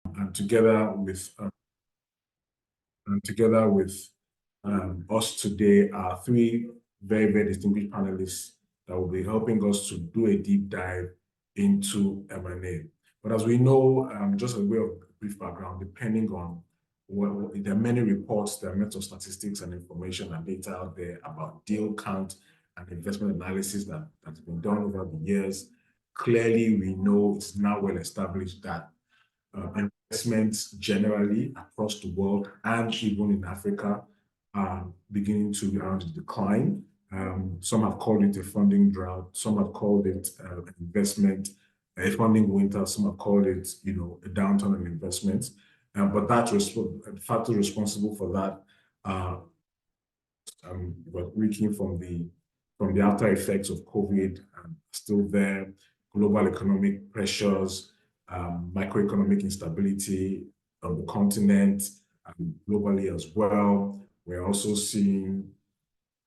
and together with us today are three very, very distinguished panelists that will be helping us to do a deep dive into M&A. But as we know, just a way of brief background, depending on there are many reports, there are many statistics and information and data out there about deal count and investment analysis that has been done over the years. Clearly, we know it's now well established that investments generally across the world and even in Africa are beginning to be on decline. Some have called it a funding drought. Some have called it a funding winter. Some have called it, a downturn in investments. But the factors responsible for that are reeking from the after effects of COVID, still there. Global economic pressures, macroeconomic instability on the continent and globally as well. We're also seeing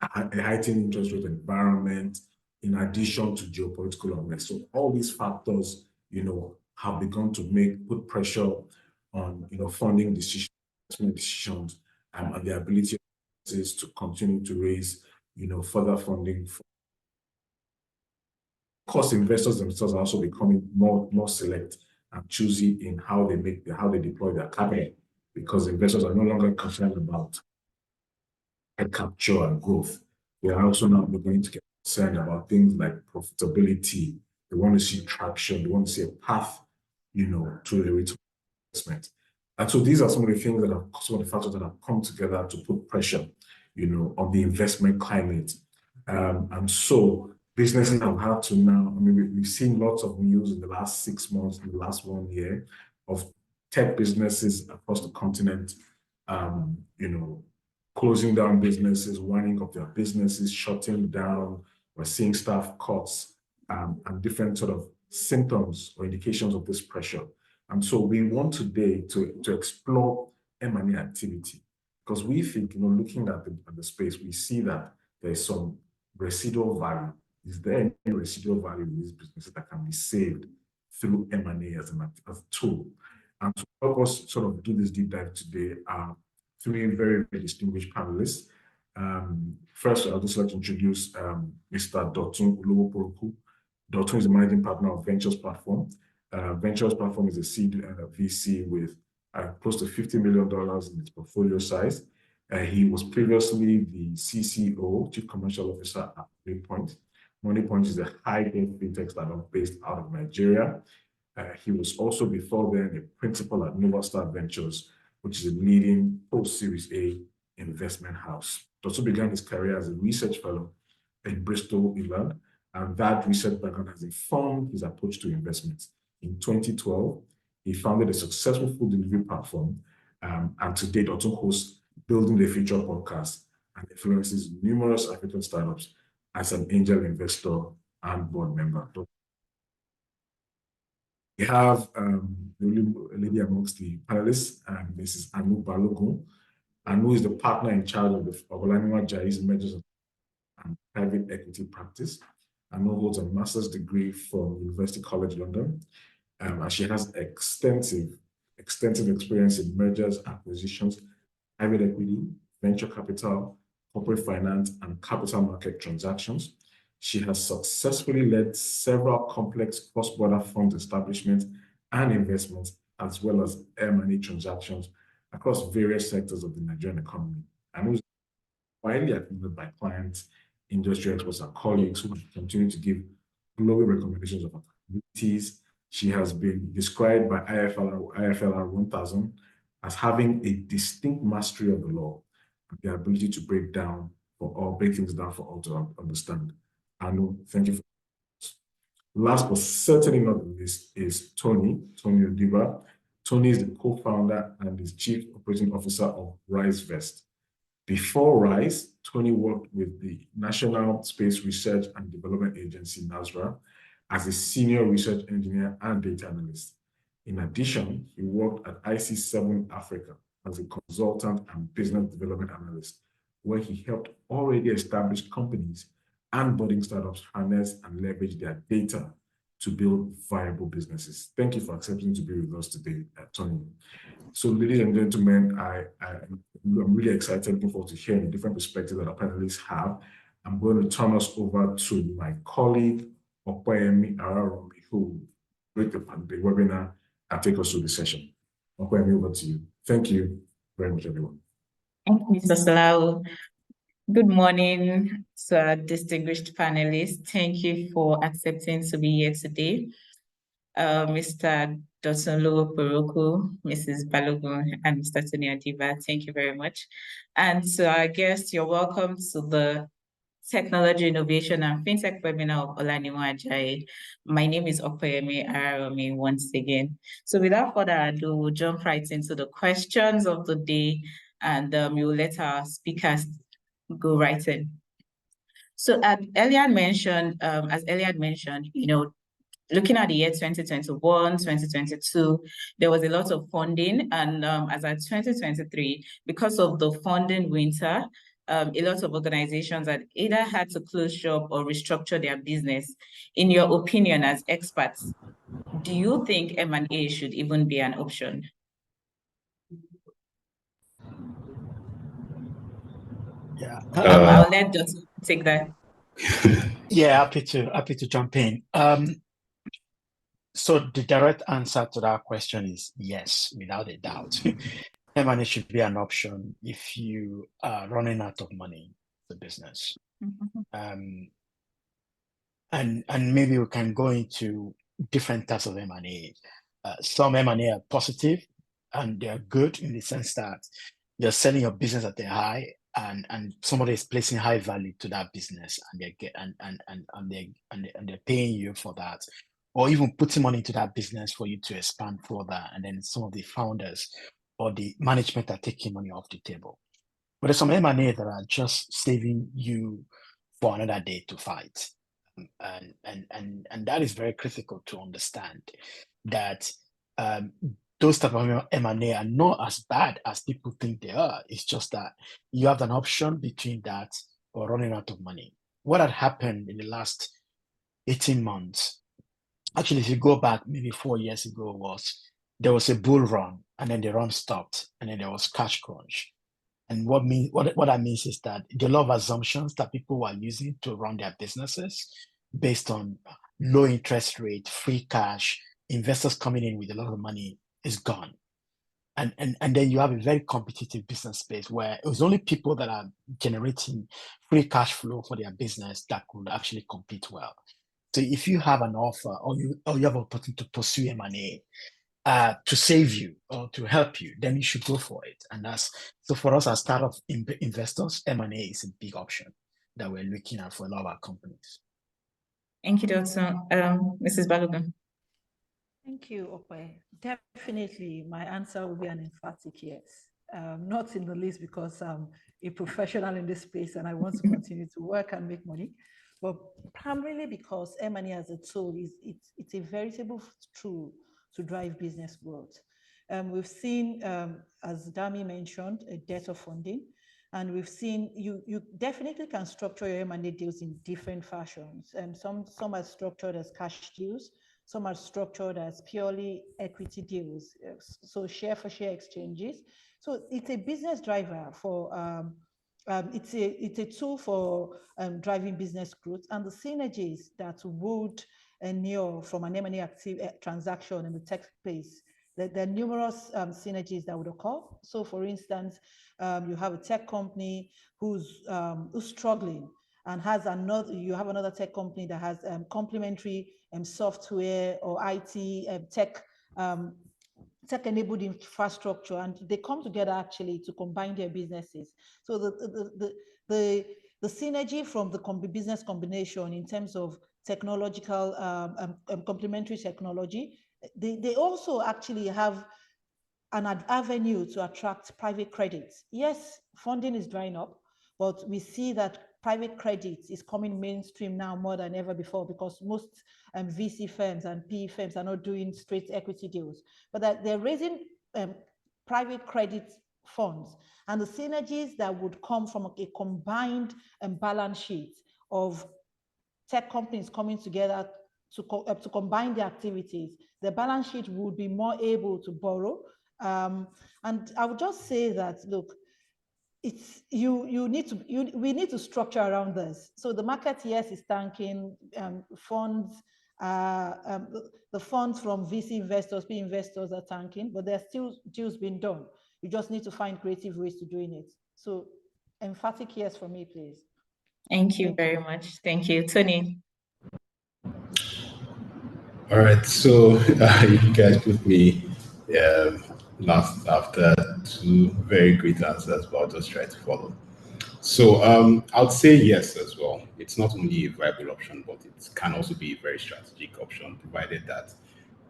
a heightened interest rate environment in addition to geopolitical unrest. So all these factors, have begun to put pressure on, funding decisions, investment decisions, and the ability to continue to raise, further funding. Of course, investors themselves are also becoming more select and choosy in how they deploy their capital, because investors are no longer concerned about head capture and growth. They are also now beginning to get concerned about things like profitability. They want to see traction. They want to see a path, to a return investment. And so these are some of the things some of the factors that have come together to put pressure, on the investment climate. And so businesses have had to now, we've seen lots of news in the last 6 months, in the last 1 year, of tech businesses across the continent, closing down businesses, winding up their businesses, shutting down. We're seeing staff cuts and different sort of symptoms or indications of this pressure. And so we want today to explore M&A activity, because we think, looking at the space, we see that there's some residual value. Is there any residual value in these businesses that can be saved through M&A as a tool? And to help us sort of do this deep dive today are three very, very distinguished panelists. First, I'll just like to introduce Mr. Dotun Olowoporoku. Dotun is the managing partner of Ventures Platform. Ventures Platform is a seed VC with close to $50 million in its portfolio size. He was previously the CCO, Chief Commercial Officer at MoneyPoint. MoneyPoint is a high-tech fintech startup based out of Nigeria. He was also before then a principal at Novastar Ventures, which is a leading post-Series A investment house. He also began his career as a research fellow in Bristol, England, and that research background has informed his approach to investments. In 2012, he founded a successful food delivery platform, and today Dotun hosts Building the Future podcast and influences numerous African startups as an angel investor and board member. We have a lady amongst the panelists, Mrs. Anuoluwapo Balogun. Anu is the partner in charge of Olaniwun Ajayi's mergers and private equity practice. Anu holds a master's degree from University College London, and she has extensive experience in mergers, acquisitions, private equity, venture capital, corporate finance, and capital market transactions. She has successfully led several complex cross-border fund establishments and investments, as well as M&A transactions across various sectors of the Nigerian economy, and was widely admired by clients, industry experts, and colleagues who continue to give global recommendations of activities. She has been described by IFLR 1000 as having a distinct mastery of the law and the ability to break things down for all to understand. Anu, thank you. Last but certainly not the least is Tony Odiba. Tony is the co-founder and is Chief Operating Officer of RiseVest. Before Rise, Tony worked with the National Space Research and Development Agency, NASRA, as a senior research engineer and data analyst. In addition, he worked at IC7 Africa as a consultant and business development analyst, where he helped already established companies and budding startups harness and leverage their data to build viable businesses. Thank you for accepting to be with us today, Tony. So, ladies and gentlemen, I'm really excited, looking forward to hearing the different perspectives that our panelists have. I'm going to turn us over to my colleague, Opeyemi Araromi, who will break the webinar and take us through the session. Opeyemi, over to you. Thank you very much, everyone. Thank you, Mr. Salau. Good morning to our distinguished panelists. Thank you for accepting to be here today. Mr. Dotun Olowoporoku, Mrs. Balogun, and Mr. Tony Odiba, thank you very much. And to our guests, you're welcome to the Technology Innovation and Fintech webinar of Olaniwun Ajayi. My name is Opeyemi Araromi once again. So without further ado, we'll jump right into the questions of the day, and we'll let our speakers go right in. So as Eliad mentioned, looking at the year 2021, 2022, there was a lot of funding. And as at 2023, because of the funding winter, a lot of organizations had either had to close shop or restructure their business. In your opinion, as experts, do you think M&A should even be an option? Yeah, I'll let Dotun take that. Yeah, happy to jump in. So the direct answer to that question is yes, without a doubt. M&A should be an option if you are running out of money in the business. And maybe we can go into different types of M&A. Some M&A are positive and they're good in the sense that you're selling your business at a high, and somebody is placing high value to that business, and they're paying you for that, or even putting money into that business for you to expand further, and then some of the founders or the management are taking money off the table. But there's some M&A that are just saving you for another day to fight, and that is very critical to understand that those type of M&A are not as bad as people think they are. It's just that you have an option between that or running out of money. What had happened in the last 18 months, actually, if you go back maybe 4 years ago, was there was a bull run, and then the run stopped, and then there was cash crunch. And what that means is that the lot of assumptions that people were using to run their businesses based on low interest rate, free cash, investors coming in with a lot of money is gone. And then you have a very competitive business space where it was only people that are generating free cash flow for their business that could actually compete well. So if you have an offer or you have an opportunity to pursue M&A to save you or to help you, then you should go for it. And so for us as startup investors, M&A is a big option that we're looking at for a lot of our companies. Thank you, Dotun. Mrs. Balogun. Thank you, Ope. Definitely, my answer will be an emphatic yes. Not in the least because I'm a professional in this space and I want to continue to work and make money, but primarily because M&A as a tool it's a veritable tool to drive business growth. We've seen, as Dami mentioned, a debt of funding, and we've seen you definitely can structure your M&A deals in different fashions. Some are structured as cash deals. Some are structured as purely equity deals, so share for share exchanges. So it's a business driver for, it's a tool for driving business growth, and the synergies that would inure from an M&A transaction in the tech space. There are numerous synergies that would occur. So for instance, you have a tech company who's struggling, and you have another tech company that has complementary software or IT tech-enabled infrastructure, and they come together actually to combine their businesses. So the synergy from the business combination in terms of technological complementary technology, they also actually have an avenue to attract private credit. Yes, funding is drying up, but we see that private credit is coming mainstream now more than ever before, because most VC firms and PE firms are not doing straight equity deals, but that they're raising private credit funds, and the synergies that would come from a combined balance sheet of tech companies coming together to combine the activities, the balance sheet would be more able to borrow. And I would just say that, look, we need to structure around this. So the market, yes, is tanking. Funds, the funds from VC investors, P investors are tanking, but there's still deals being done. You just need to find creative ways to doing it. So emphatic yes for me, please. Thank you very much. Thank you, Tony. All right, so you guys put me last after two very great answers, but I'll just try to follow. So I'd say yes as well. It's not only a viable option, but it can also be a very strategic option, provided that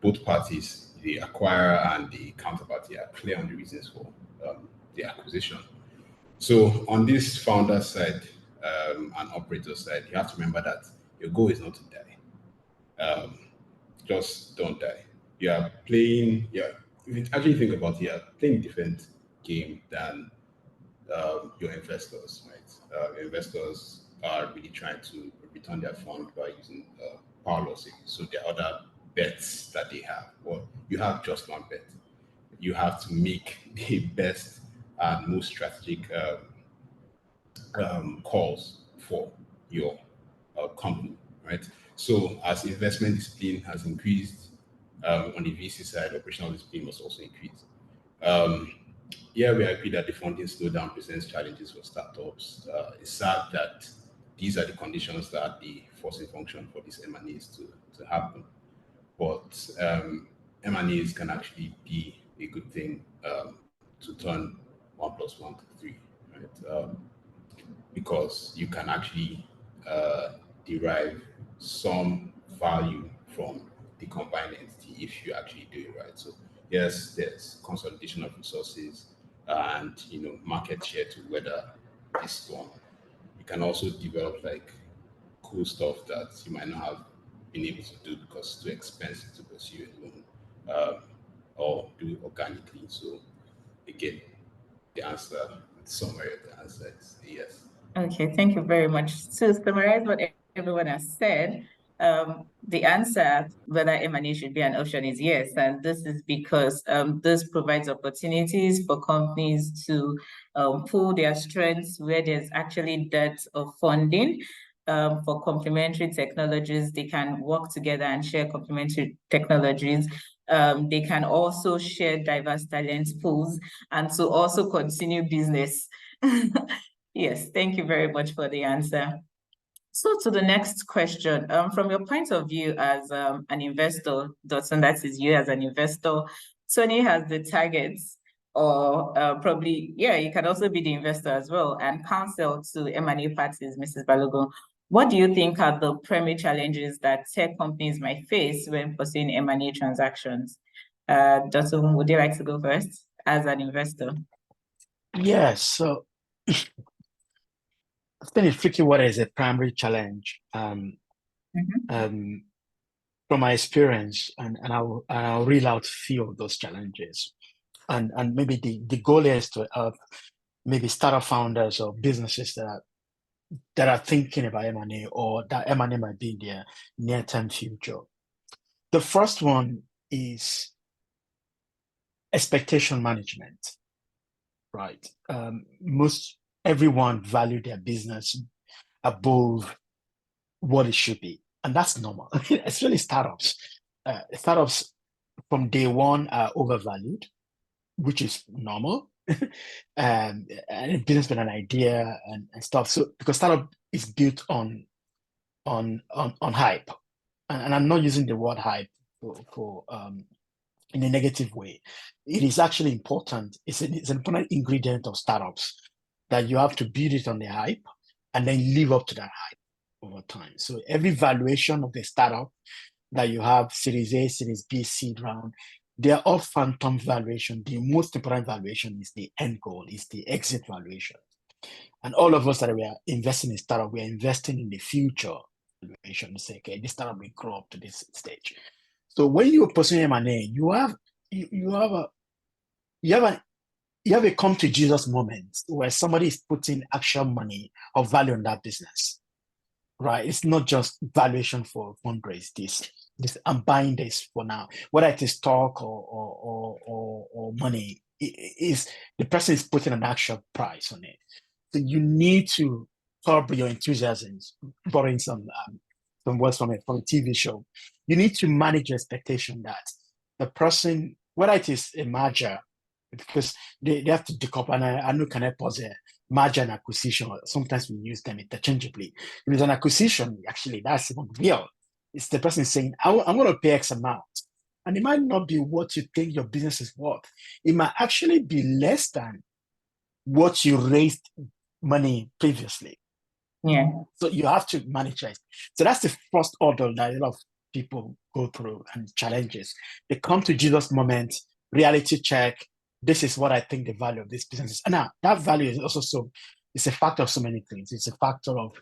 both parties, the acquirer and the counterparty, are clear on the reasons for the acquisition. So on this founder side and operator side, you have to remember that your goal is not to die. Just don't die. You are playing, if you actually think about it, you are playing a different game than your investors, right? Investors are really trying to return their fund by using power losses. So there are other bets that they have. Well, you have just one bet. You have to make the best and most strategic calls for your company, right? So as investment discipline has increased on the VC side, operational discipline must also increase. Yeah, we agree that the funding slowdown presents challenges for startups. It's sad that these are the conditions that are the forcing function for these M&As to happen. But M&As can actually be a good thing to turn 1 + 1 to 3, right? Because you can actually derive some value from the combined entity if you actually do it right. So yes, there's consolidation of resources and market share to weather this storm. You can also develop like cool stuff that you might not have been able to do because it's too expensive to pursue alone, or do it organically. So again, the summary of the answer is yes. Okay, thank you very much. To summarize what everyone has said, the answer whether M&A should be an option is yes, and this is because this provides opportunities for companies to pull their strengths where there's actually depth of funding. For complementary technologies, they can work together and share complementary technologies. They can also share diverse talent pools and to also continue business. Yes, thank you very much for the answer. So to the next question, from your point of view as an investor, Dotun, that is you as an investor, Tony has the targets, or probably, yeah, you can also be the investor as well, and counsel to M&A parties, Mrs. Balogun. What do you think are the primary challenges that tech companies might face when pursuing M&A transactions? Dotun, would you like to go first as an investor? Yes, so I think it's tricky what is a primary challenge. From my experience, and I'll reel out a few of those challenges. And maybe the goal is to help maybe startup founders or businesses that are thinking about M&A or that M&A might be in their near-term future. The first one is expectation management, right? Everyone value their business above what it should be. And that's normal, especially startups. Startups from day one are overvalued, which is normal. And business with an idea and stuff. So because startup is built on hype. And I'm not using the word hype for in a negative way. It is actually important. It's an important ingredient of startups that you have to build it on the hype and then live up to that hype over time. So every valuation of the startup that you have, Series A, Series B, seed round, they are all phantom valuation. The most important valuation is the end goal, is the exit valuation. And all of us that we are investing in startup, we are investing in the future valuation to say, okay, this startup will grow up to this stage. So when you're pursuing M&A, you have a come to Jesus moment where somebody is putting actual money or value on that business. right? It's not just valuation for fundraise. This I'm buying this for now, whether it is stock or money. Is the person is putting an actual price on it. So you need to curb your enthusiasms, borrowing some words from a TV show. You need to manage your expectation that the person, whether it is a merger, because they have to decouple, and I know can I pause there, merger and acquisition, sometimes we use them interchangeably. If it's an acquisition, actually, that's even real. It's the person saying, I'm going to pay X amount. And it might not be what you think your business is worth. It might actually be less than what you raised money previously. Yeah. So you have to manage it. So that's the first order that a lot of people go through and challenges. They come to Jesus moment, reality check. This is what I think the value of this business is. And now that value is also it's a factor of so many things. It's a factor of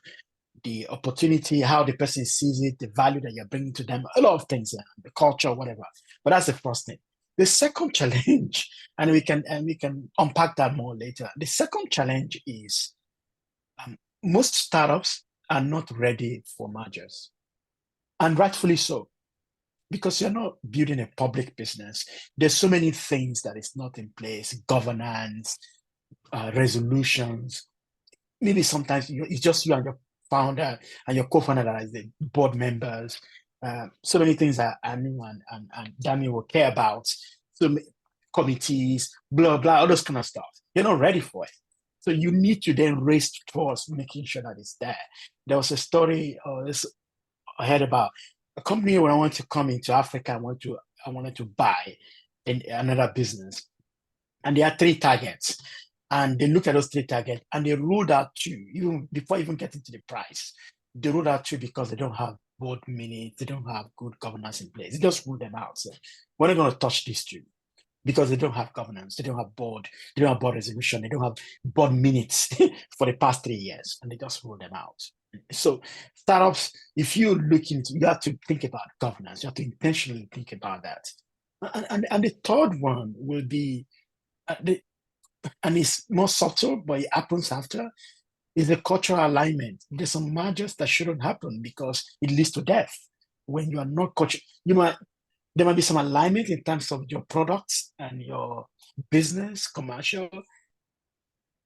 the opportunity, how the person sees it, the value that you're bringing to them, a lot of things, the culture, whatever. But that's the first thing. The second challenge, and we can unpack that more later. The second challenge is most startups are not ready for mergers, and rightfully so, because you're not building a public business. There's so many things that is not in place: governance, resolutions. Maybe sometimes it's just you and your founder and your co-founder that is the board members. So many things that Anu and Dami will care about. So committees, blah, blah, all those kind of stuff. You're not ready for it. So you need to then race towards making sure that it's there. There was a story I heard about a company when I wanted to come into Africa. I wanted to buy another business, and they had 3 targets. And they looked at those 3 targets and they ruled out 2, even before even getting to the price. They ruled out 2 because they don't have board minutes, they don't have good governance in place. They just ruled them out. So we're not going to touch these 2 because they don't have governance, they don't have board resolution, they don't have board minutes for the past 3 years, and they just ruled them out. So startups, if you look into, you have to think about governance, you have to intentionally think about that. And the third one will be and it's more subtle, but it happens after, is the cultural alignment. There's some mergers that shouldn't happen because it leads to death. When you are not there might be some alignment in terms of your products and your business, commercial,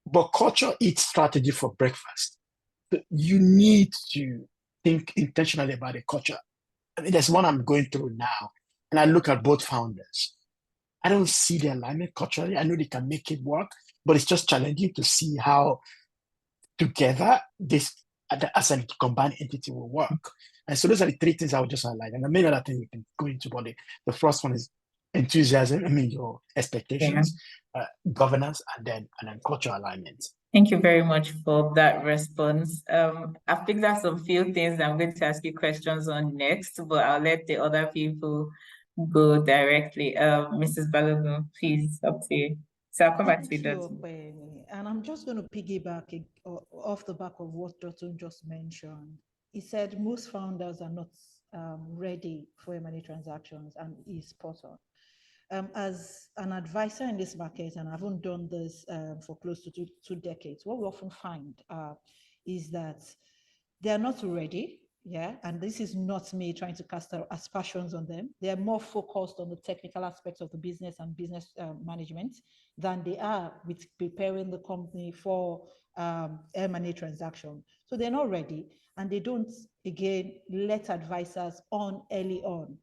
but culture eats strategy for breakfast. So you need to think intentionally about the culture. I mean, there's one I'm going through now, and I look at both founders. I don't see the alignment culturally. I know they can make it work, but it's just challenging to see how together this as a combined entity will work. And so those are the 3 things I would just highlight. And the main other thing we can go into, but the first one is enthusiasm. I mean, your expectations, governance, and then cultural alignment. Thank you very much for that response. I've picked out some few things I'm going to ask you questions on next, but I'll let the other people go directly. Mrs. Balogun, please, up to you. So I'll come back to you, Dotun. And I'm just going to piggyback off the back of what Dotun just mentioned. He said most founders are not ready for M&A transactions, and he's spot on. As an advisor in this market, and I haven't done this for close to 2 decades, what we often find is that they're not ready. Yeah, and this is not me trying to cast aspersions on them. They're more focused on the technical aspects of the business and business management than they are with preparing the company for M&A transaction. So they're not ready, and they don't, again, let advisors on early on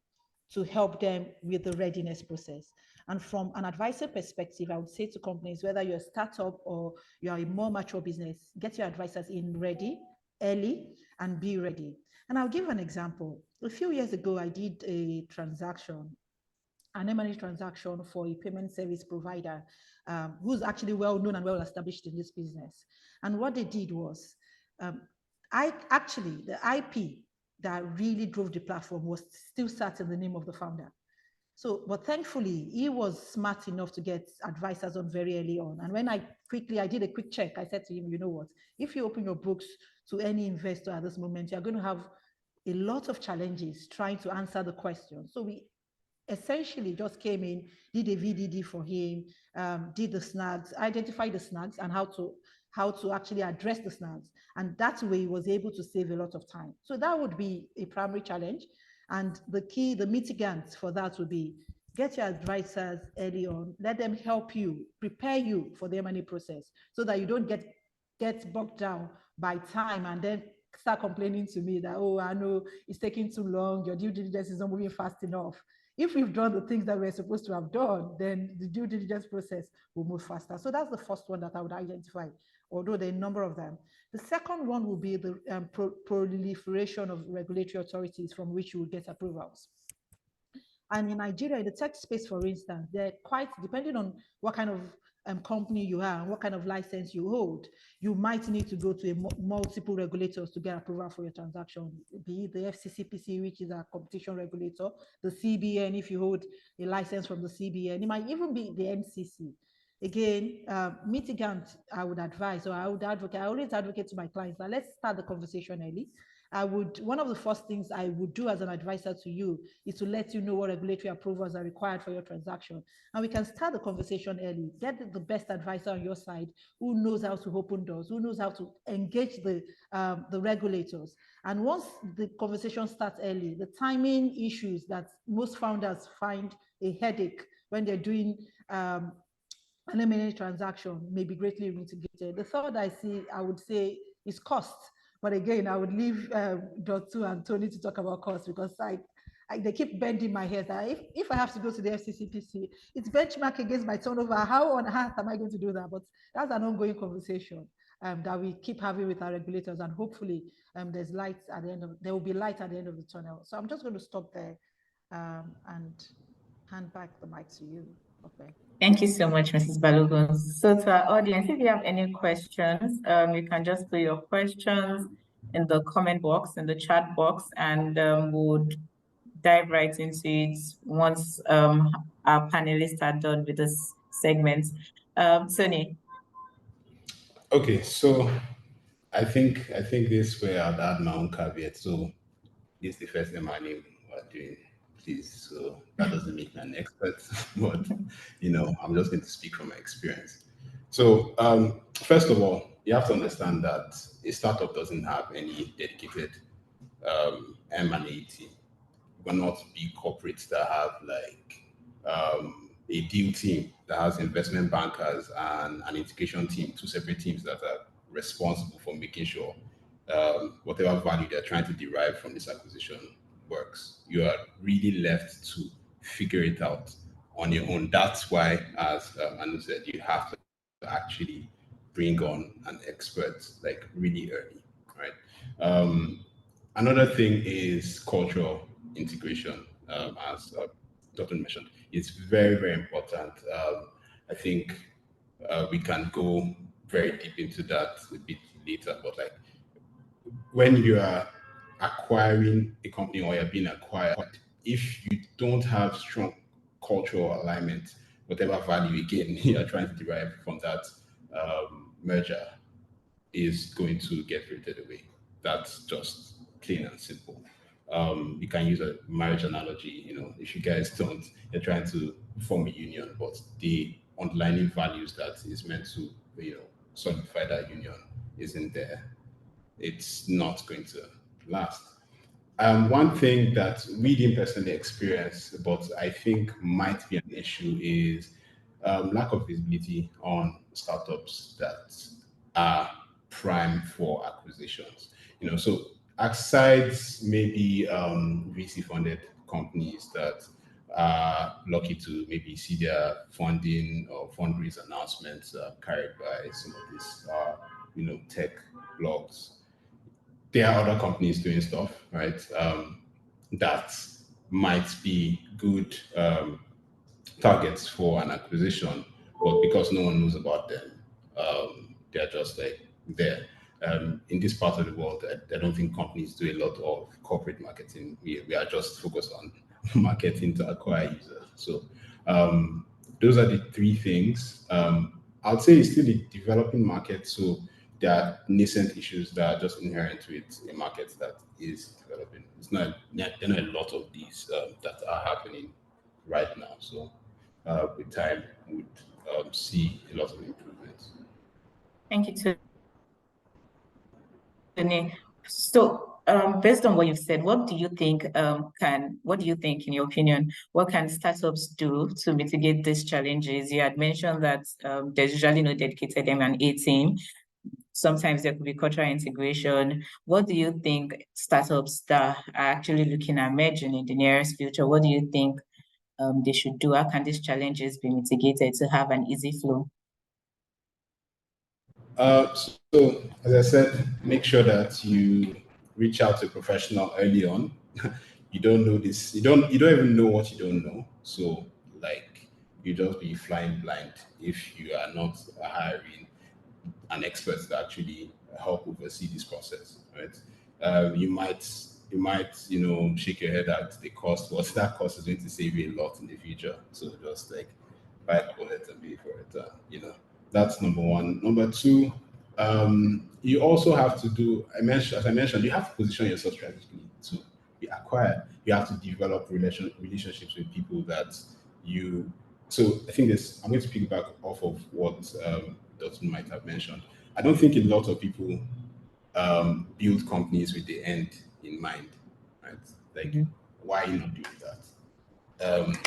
to help them with the readiness process. And from an advisor perspective, I would say to companies, whether you're a startup or you're a more mature business, get your advisors in ready, early, and be ready. And I'll give an example. A few years ago, I did a transaction, an M&A transaction for a payment service provider who's actually well known and well established in this business. And what they did was, the IP that really drove the platform was still sat in the name of the founder. So, but thankfully, he was smart enough to get advisors on very early on. And when I did a quick check, I said to him, you know what, if you open your books to any investor at this moment, you're going to have a lot of challenges trying to answer the question. So we essentially just came in, did a VDD for him, did the snags, identified the snags and how how to actually address the snags. And that way he was able to save a lot of time. So that would be a primary challenge. And the mitigants for that would be get your advisors early on, let them help you, prepare you for the M&A process so that you don't get bogged down by time and then start complaining to me that, oh, I know it's taking too long, your due diligence is not moving fast enough. If we've done the things that we're supposed to have done, then the due diligence process will move faster. So that's the first one that I would identify, although there are a number of them. The second one will be the proliferation of regulatory authorities from which you will get approvals. And in Nigeria, in the tech space, for instance, they're quite, depending on what kind of company you are and what kind of license you hold, you might need to go to multiple regulators to get approval for your transaction, be it the FCCPC, which is our competition regulator, the CBN, if you hold a license from the CBN, it might even be the MCC. Again, mitigant, I would advise, or I always advocate to my clients that let's start the conversation early. One of the first things I would do as an advisor to you is to let you know what regulatory approvals are required for your transaction. And we can start the conversation early, get the best advisor on your side who knows how to open doors, who knows how to engage the regulators. And once the conversation starts early, the timing issues that most founders find a headache when they're doing an M&A transaction may be greatly mitigated. The third I would say is cost. But again, I would leave Dotun and Tony to talk about cost because they keep bending my head. If I have to go to the FCCPC, it's benchmark against my turnover. How on earth am I going to do that? But that's an ongoing conversation that we keep having with our regulators, and hopefully there will be light at the end of the tunnel. So I'm just going to stop there and hand back the mic to you. Okay. Thank you so much, Mrs. Balogun. So to our audience, if you have any questions, you can just put your questions in the comment box, in the chat box, and we'll dive right into it once our panelists are done with this segment. Tony. Okay, so I think this way I'd add my own caveat. So this is the first time we're doing, please. So that doesn't make me an expert, but I'm just going to speak from my experience. So first of all, you have to understand that a startup doesn't have any dedicated M&A team. We're not big corporates that have a deal team that has investment bankers and an integration team, two separate teams that are responsible for making sure whatever value they're trying to derive from this acquisition works. You are really left to figure it out on your own. That's why, as Anu said, you have to actually bring on an expert really early, right? Another thing is cultural integration, as Dr. mentioned. It's very, very important. I think we can go very deep into that a bit later, but when you are acquiring a company or you're being acquired, if you don't have strong cultural alignment, whatever value again you're trying to derive from that merger is going to get frittered away. That's just plain and simple. You can use a marriage analogy. If you guys don't, you're trying to form a union, but the underlying values that is meant to solidify that union isn't there, it's not going to last. One thing that we didn't personally experience, but I think might be an issue, is lack of visibility on startups that are prime for acquisitions. So aside maybe VC-funded companies that are lucky to maybe see their funding or fundraise announcements carried by some of these tech blogs. There are other companies doing stuff, right? That might be good targets for an acquisition, but because no one knows about them, they're just there. In this part of the world, I don't think companies do a lot of corporate marketing. We are just focused on marketing to acquire users. So those are the three things. I'd say it's still a developing market, so there are nascent issues that are just inherent with a market that is developing. There are not a lot of these that are happening right now. So with time, we would see a lot of improvements. Thank you, So, based on what you've said, what do you think in your opinion, what can startups do to mitigate these challenges? You had mentioned that there's usually no dedicated M&A team. Sometimes there could be cultural integration. What do you think startups that are actually looking at merging in the nearest future, what do you think they should do? How can these challenges be mitigated to have an easy flow? So, as I said, make sure that you reach out to a professional early on. You don't know this. You don't even know what you don't know. So, like, you just be flying blind if you are not hiring an expert to actually help oversee this process, right? You might, shake your head at the cost, but that cost is going to save you a lot in the future. So just like buy a couple heads and pay for it. That's number one. Number two, you also have to do, as I mentioned, you have to position yourself strategically to be acquired. You have to develop relationships with people that you. So I think I'm going to piggyback off of what Dotun might have mentioned. I don't think a lot of people build companies with the end in mind, right? Like, why not doing that?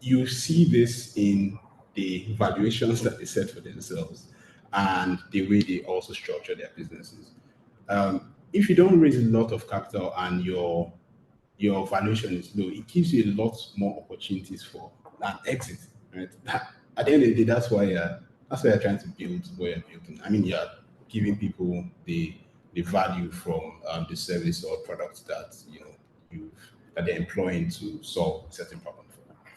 You see this in the valuations that they set for themselves and the way they also structure their businesses. If you don't raise a lot of capital and your valuation is low, it gives you a lot more opportunities for an exit, right? At the end of the day, that's why you're trying to build what you're building. I mean, you're giving people the value from the service or product that that they're employing to solve a certain problem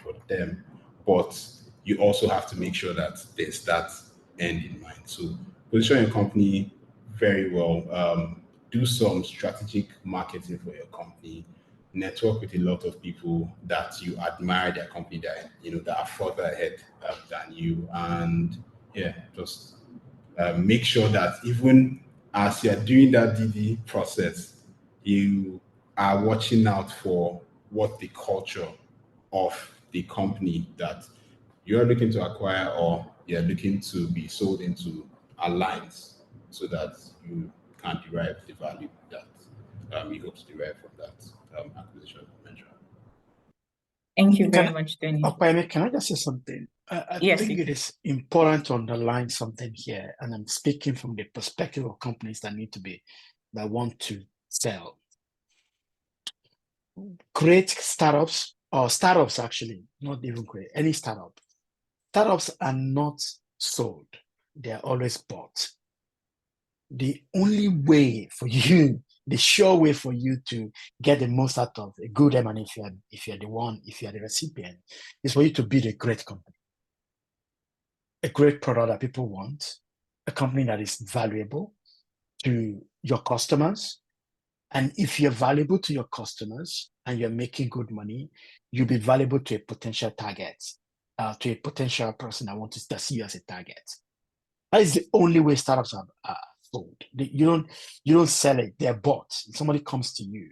for them. But you also have to make sure that there's that end in mind. So position your company very well. Do some strategic marketing for your company. Network with a lot of people that you admire their company, that are further ahead than you, and just make sure that even as you're doing that DD process, you are watching out for what the culture of the company that you're looking to acquire or you're looking to be sold into aligns, so that you can derive the value that you hope to derive from that acquisition venture. Thank you very much, Tony. Okpayemi, can I just say something? I Yes, think please. it is important to underline something here, and I'm speaking from the perspective of companies that want to sell. Great startups, or startups actually, not even great, any startup. Startups are not sold, they are always bought. The only way for you, the sure way for you to get the most out of a good M&A, if you're the recipient, is for you to build a great company, a great product that people want, a company that is valuable to your customers. And if you're valuable to your customers and you're making good money, you'll be valuable to a potential target, to a potential person that wants to see you as a target. That is the only way startups are sold. You don't sell it; they're bought. Somebody comes to you.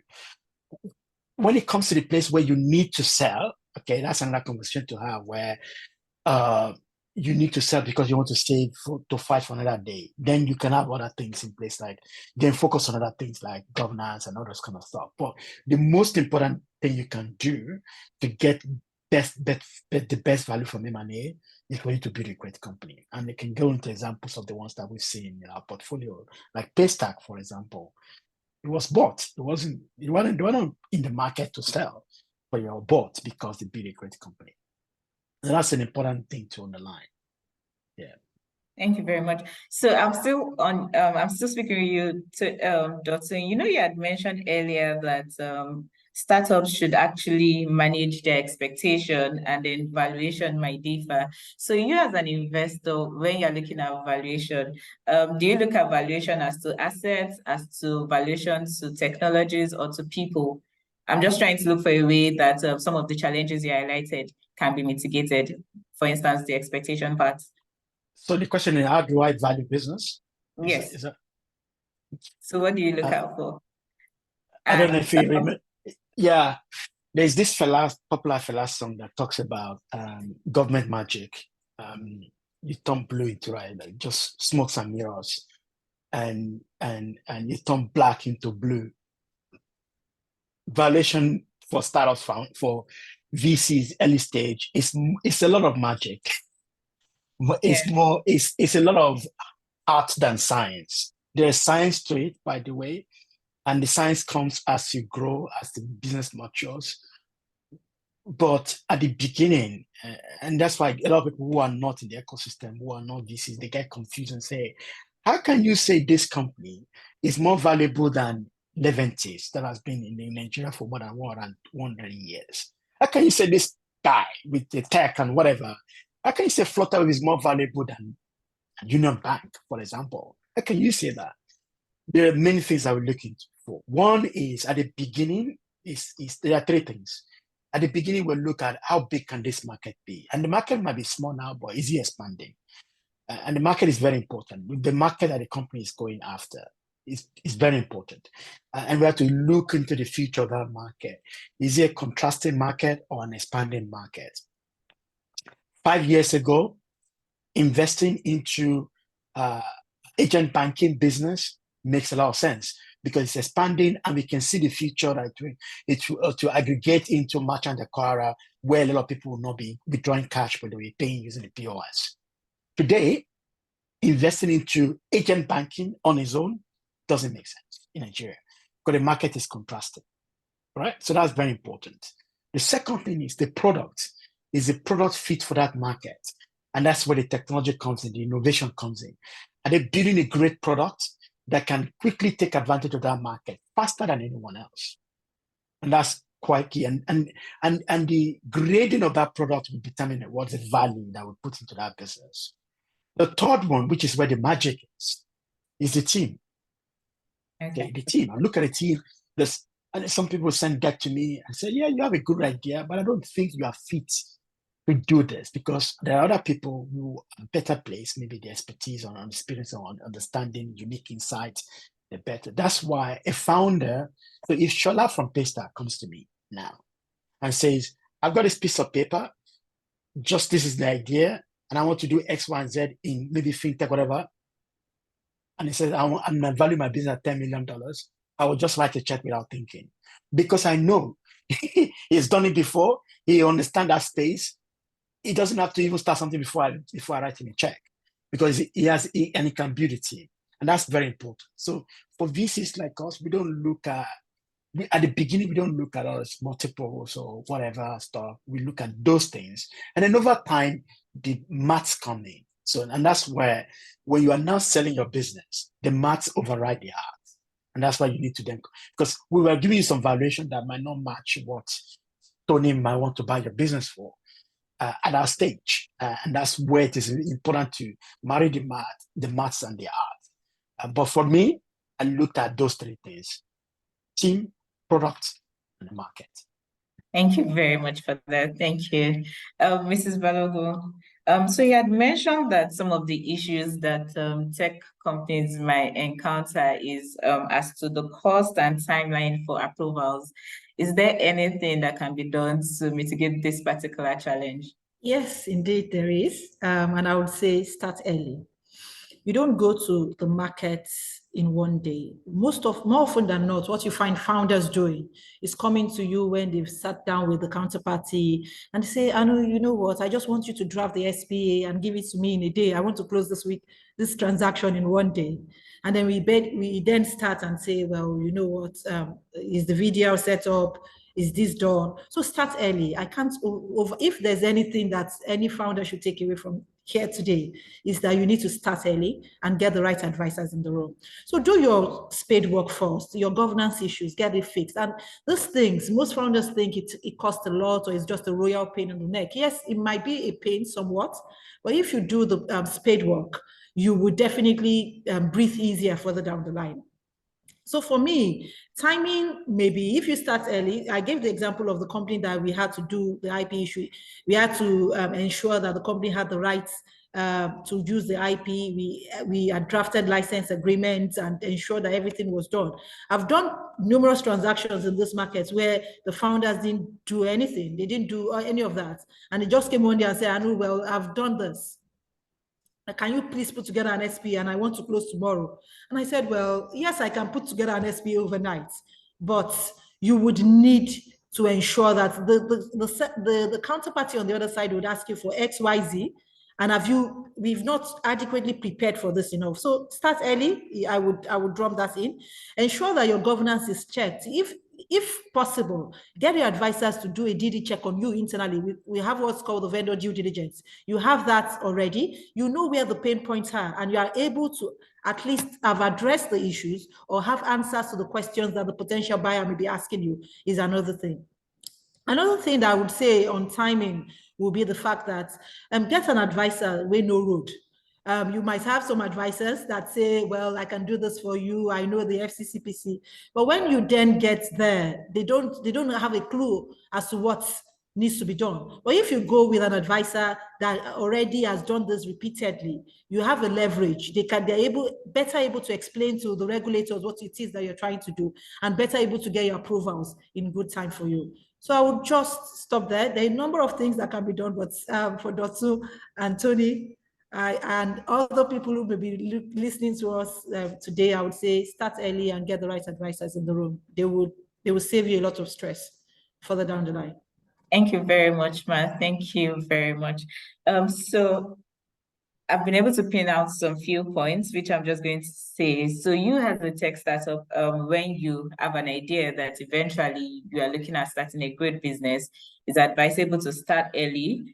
When it comes to the place where you need to sell, okay, that's another conversation to have, where you need to sell because you want to save to fight for another day. Then you can have other things in place, like then focus on other things like governance and all those kind of stuff. But the most important thing you can do to get the best value from M&A is for you to build a great company. And they can go into examples of the ones that we've seen in our portfolio, like Paystack, for example. It was bought. They weren't in the market to sell, but they were bought because they built a great company. And that's an important thing to underline. Yeah. Thank you very much. So I'm still speaking with you to Dotun. You had mentioned earlier that startups should actually manage their expectation and then valuation might differ. So you as an investor, when you're looking at valuation, do you look at valuation as to assets, as to valuation to technologies or to people? I'm just trying to look for a way that some of the challenges you highlighted can be mitigated. For instance, the expectation part. So the question is, how do I value business? Yes. So what do you look out for? I don't know if you remember. Yeah, there's this popular fella song that talks about government magic. You turn blue into right, like just smokes and mirrors. and you turn black into blue. Valuation for startups for VCs early stage it's a lot of magic. It's a lot of art than science. There's science to it, by the way, and the science comes as you grow, as the business matures. But at the beginning, and that's why a lot of people who are not in the ecosystem, who are not VCs, they get confused and say, how can you say this company is more valuable than Leventis that has been in Nigeria for more than 100 years? How can you say this guy with the tech and whatever, how can you say Flutterwave is more valuable than Union Bank, for example? How can you say that? There are many things that we're looking for. One is at the beginning, there are three things. At the beginning, we'll look at how big can this market be? And the market might be small now, but is it expanding? And the market is very important. The market that the company is going after is very important. And we have to look into the future of that market. Is it a contrasting market or an expanding market? 5 years ago, investing into agent banking business makes a lot of sense because it's expanding and we can see the future that it will to aggregate into merchant acquirer where a lot of people will not be withdrawing cash, but they'll be paying using the POS. Today, investing into agent banking on its own doesn't make sense in Nigeria because the market is contrasting, right? So that's very important. The second thing is the product. Is the product fit for that market? And that's where the technology comes in, the innovation comes in. Are they building a great product that can quickly take advantage of that market faster than anyone else? And that's quite key. And the grading of that product will determine what's the value that we put into that business. The third one, which is where the magic is the team. Okay, the team. I look at the team. And some people send that to me and say, yeah, you have a good idea, but I don't think you are fit to do this because there are other people who are better placed, maybe the expertise on experience on understanding, unique insights, they're better. That's why a founder, so if Shola from Paystack comes to me now and says, I've got this piece of paper, just this is the idea, and I want to do X, Y, and Z in maybe fintech, whatever. And he says, I value my business at $10 million. I will just write a check without thinking because I know he's done it before. He understands that space. He doesn't have to even start something before I write him a check because and he can build a team. And that's very important. So for VCs like us, we don't look at the beginning, we don't look at us multiples or whatever stuff. We look at those things. And then over time, the maths come in. So, and that's where when you are now selling your business, the maths override the art. And that's why you need to then, because we were giving you some valuation that might not match what Tony might want to buy your business for at our stage. And that's where it is important to marry the maths and the art. But for me, I looked at those three things: team, product, and the market. Thank you very much for that. Thank you. Mrs. Balogun, so you had mentioned that some of the issues that tech companies might encounter is as to the cost and timeline for approvals. Is there anything that can be done to mitigate this particular challenge? Yes, indeed there is. And I would say start early. You don't go to the markets in one day. More often than not, what you find founders doing is coming to you when they've sat down with the counterparty and say, Anu, you know what, I just want you to draft the SPA and give it to me in a day. I want to close this transaction in one day. And then we then start and say, well, you know what, is the VDL set up? Is this done? So start early. I can't, if there's anything that any founder should take away from here today, is that you need to start early and get the right advisors in the room. So do your spade work first, your governance issues, get it fixed. And those things, most founders think it costs a lot or it's just a royal pain in the neck. Yes, it might be a pain somewhat, but if you do the spade work, you would definitely breathe easier further down the line. So for me, timing, maybe if you start early, I gave the example of the company that we had to do the IP issue. We had to ensure that the company had the rights to use the IP. We had drafted license agreements and ensured that everything was done. I've done numerous transactions in this market where the founders didn't do anything. They didn't do any of that. And it just came one day and said, Anu, well, I've done this. can you please put together an SPA and I want to close tomorrow? And I said, well, yes, I can put together an SPA overnight, but you would need to ensure that the counterparty on the other side would ask you for X, Y, Z. And we've not adequately prepared for this enough. So start early. I would drop that in. Ensure that your governance is checked. If possible, get your advisors to do a DD check on you internally. We have what's called the vendor due diligence. You have that already. You know where the pain points are, and you are able to at least have addressed the issues or have answers to the questions that the potential buyer may be asking you is another thing. Another thing that I would say on timing will be the fact that get an advisor with no road. You might have some advisors that say, well, I can do this for you. I know the FCCPC. But when you then get there, they don't have a clue as to what needs to be done. But if you go with an advisor that already has done this repeatedly, you have a leverage. They're better able to explain to the regulators what it is that you're trying to do, and better able to get your approvals in good time for you. So I would just stop there. There are a number of things that can be done, but for Dotun and Tony, and other people who may be listening to us today, I would say start early and get the right advisors in the room. They will save you a lot of stress further down the line. Thank you very much, Ma. Thank you very much. So I've been able to pin out some few points, which I'm just going to say. So you as a tech startup, when you have an idea that eventually you are looking at starting a great business, it's advisable to start early,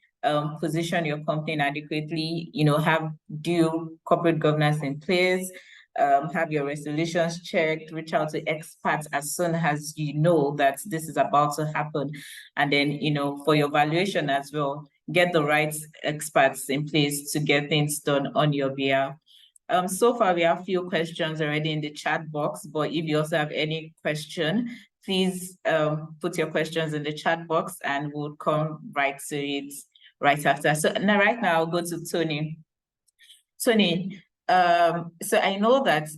position your company adequately, have due corporate governance in place, have your resolutions checked, reach out to experts as soon as you know that this is about to happen. And then, for your valuation as well, get the right experts in place to get things done on your behalf. So far, we have a few questions already in the chat box, but if you also have any question, please put your questions in the chat box and we'll come right to it right after. So now, right now, I'll go to Tony. Tony, so I know that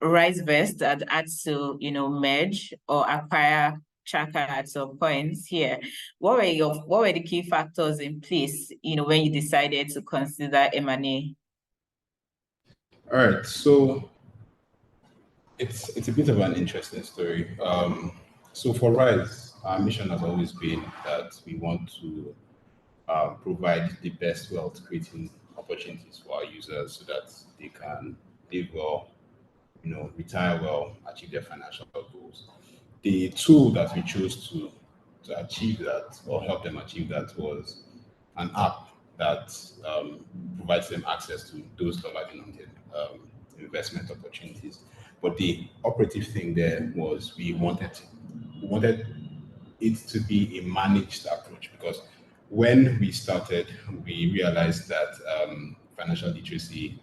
RiseVest had to, merge or acquire Chaka at some points here. What were the key factors in place, when you decided to consider M&A? All right, so it's a bit of an interesting story. So for Rise, our mission has always been that we want to provide the best wealth creating opportunities for our users so that they can live well, retire well, achieve their financial goals. The tool that we chose to achieve that or help them achieve that was an app that provides them access to those long-term investment opportunities. But the operative thing there was we wanted it to be a managed approach, because when we started, we realized that financial literacy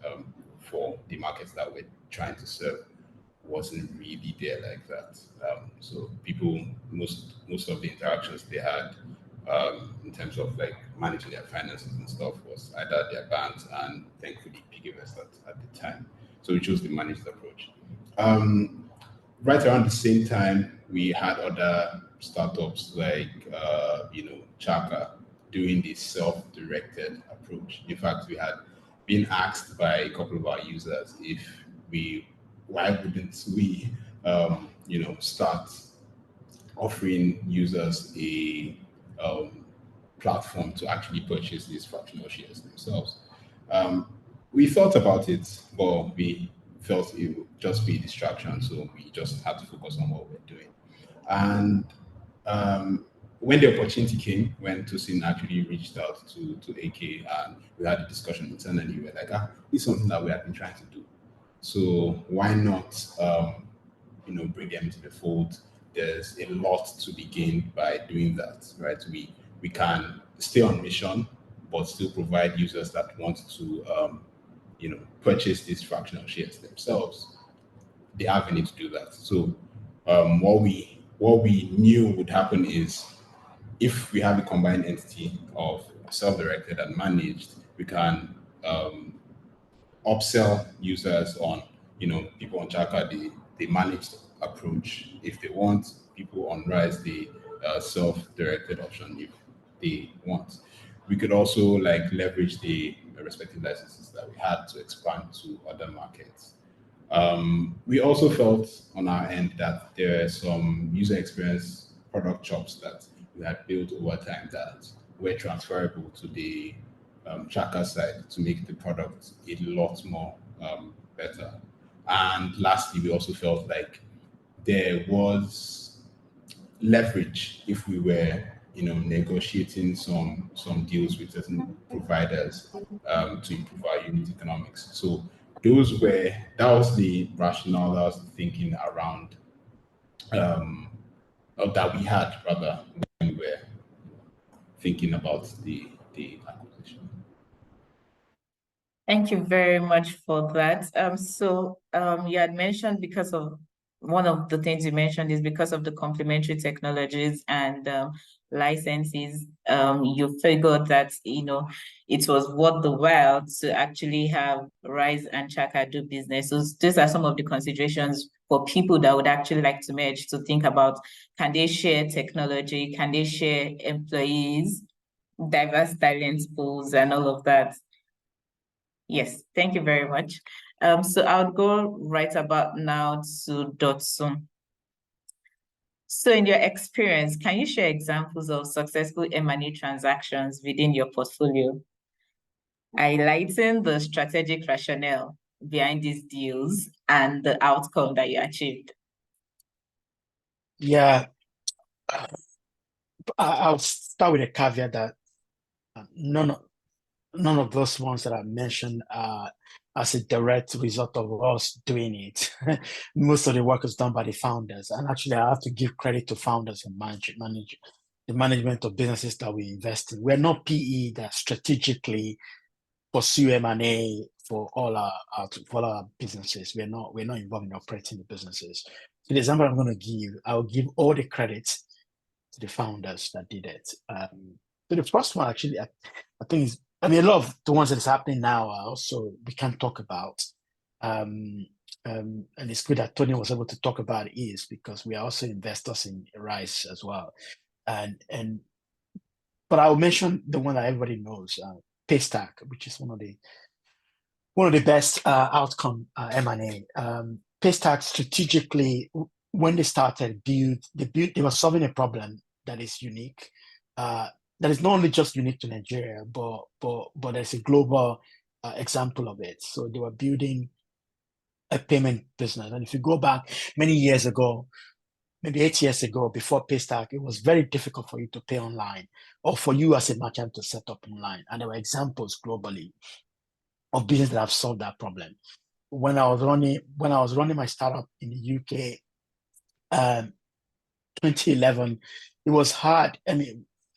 for the markets that we're trying to serve wasn't really there like that. So people, most of the interactions they had in terms of like managing their finances and stuff was either their banks and thankfully PiggyVest at the time. So we chose the managed approach. Right around the same time, we had other startups like Chaka doing the self-directed approach. In fact, we had been asked by a couple of our users why wouldn't we start offering users a platform to actually purchase these fractional shares themselves. We thought about it, but we felt it would just be a distraction, so we just had to focus on what we're doing. And when the opportunity came, when Tosin actually reached out to AK and we had a discussion internally, we were like, this is something that we have been trying to do. So why not, bring them into the fold? There's a lot to be gained by doing that, right? We can stay on mission, but still provide users that want to, purchase these fractional shares themselves the avenue to do that. So what we knew would happen is if we have a combined entity of self-directed and managed, we can upsell users on, people on Chaka, the managed approach if they want, people on Rise, the self-directed option if they want. We could also leverage the respective licenses that we had to expand to other markets. We also felt on our end that there are some user experience product chops that we had built over time that were transferable to the tracker side to make the product a lot more better. And lastly, we also felt like there was leverage if we were, negotiating some deals with certain providers to improve our unit economics. So that was the rationale, that was the thinking around that we had rather when we were thinking about the acquisition. Thank you very much for that. You had mentioned one of the things you mentioned is because of the complementary technologies and licenses, you figured that, it was worth the while to actually have Rise and Chaka do business. So these are some of the considerations for people that would actually like to merge, to think about, can they share technology? Can they share employees, diverse talent pools, and all of that? Yes, thank you very much. So I'll go right about now to Dotun. So in your experience, can you share examples of successful M&A transactions within your portfolio, highlighting the strategic rationale behind these deals and the outcome that you achieved? Yeah, I'll start with a caveat that none of those ones that I mentioned are as a direct result of us doing it. Most of the work is done by the founders. And actually, I have to give credit to founders and the management of businesses that we invest in. We're not PE that strategically pursue M&A for all our businesses. We're not involved in operating the businesses. So the example I'm going to give, I will give all the credits to the founders that did it. So the first one, actually, I think is, a lot of the ones that is happening now are also we can talk about. And it's good that Tony was able to talk about it, because we are also investors in Rise as well. But I'll mention the one that everybody knows, Paystack, which is one of the best outcome M&A. Paystack strategically, when they started, they were solving a problem that is unique. That is not only just unique to Nigeria, but there's a global example of it. So they were building a payment business. And if you go back many years ago, maybe 8 years ago, before Paystack, it was very difficult for you to pay online, or for you as a merchant to set up online. And there were examples globally of businesses that have solved that problem. When I was running my startup in the UK, 2011, it was hard.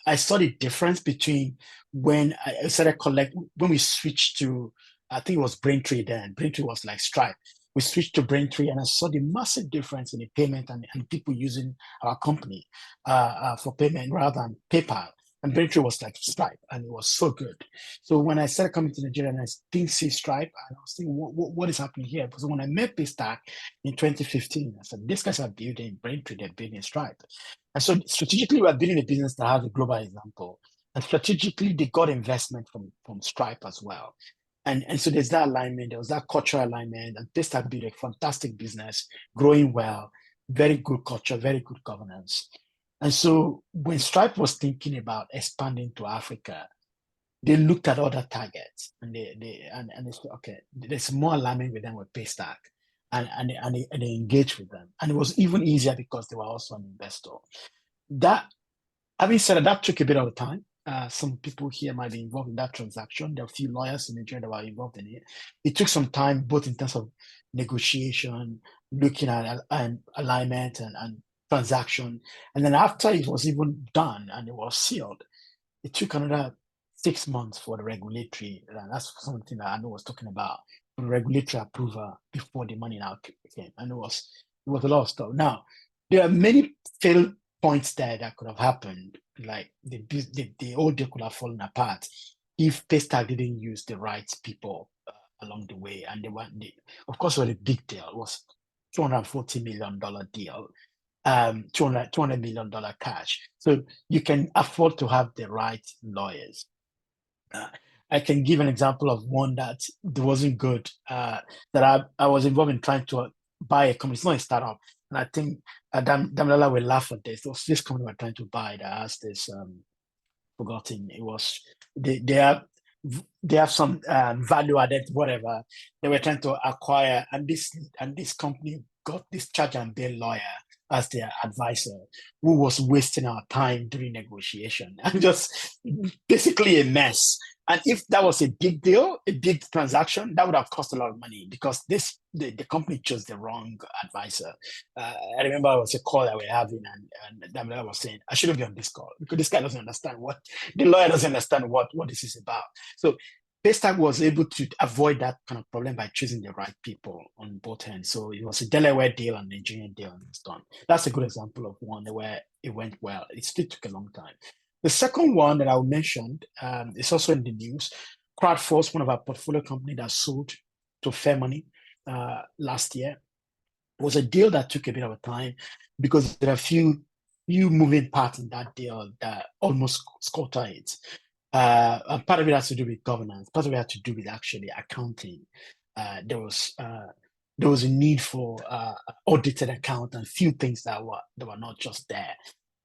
I saw the difference between when I started when we switched to, I think it was Braintree then. Braintree was like Stripe. We switched to Braintree, and I saw the massive difference in the payment and people using our company for payment rather than PayPal. And Braintree was like Stripe, and it was so good. So when I started coming to Nigeria and I didn't see Stripe, and I was thinking, what is happening here? Because when I met Paystack in 2015, I said, these guys are building Braintree, they're building Stripe. And so strategically, we're building a business that has a global example. And strategically, they got investment from Stripe as well. And so there's that alignment, there was that cultural alignment, and Paystack built a fantastic business, growing well, very good culture, very good governance. And so when Stripe was thinking about expanding to Africa, they looked at other targets, and they said, okay, there's more alignment with them with Paystack, and they engaged with them. And it was even easier because they were also an investor. Having said that took a bit of time. Some people here might be involved in that transaction. There are a few lawyers in Nigeria that were involved in it. It took some time, both in terms of negotiation, looking at alignment and transaction. And then after it was even done and it was sealed, it took another 6 months for the regulatory, and that's something that Anu was talking about, for the regulatory approval before the money now came. And it was a lot of stuff. Now, there are many fail points there that could have happened, like the whole deal could have fallen apart if Paystack didn't use the right people along the way. And of course, it was a big deal. It was $240 million deal, $200 million cash. So you can afford to have the right lawyers. I can give an example of one that wasn't good, that I was involved in trying to buy a company. It's not a startup. And I think Damilola will laugh at this. It was this company we're trying to buy that has this, forgotten. It was, they have some value added, whatever, they were trying to acquire. And this company got this charge and bail lawyer as their advisor, who was wasting our time during negotiation and just basically a mess. And if that was a big deal, a big transaction, that would have cost a lot of money because the company chose the wrong advisor. I remember it was a call that we were having, and Damilola was saying, I shouldn't be on this call because this guy doesn't understand the lawyer doesn't understand what this is about. So Paystack was able to avoid that kind of problem by choosing the right people on both ends. So it was a Delaware deal and Nigerian deal, and it's done. That's a good example of one where it went well. It still took a long time. The second one that I mentioned is also in the news. Crowdforce, one of our portfolio company that sold to Fair Money last year, was a deal that took a bit of a time because there are a few moving parts in that deal that almost squatter it. And part of it has to do with governance. Part of it had to do with actually accounting. There was a need for audited account and few things that were not just there.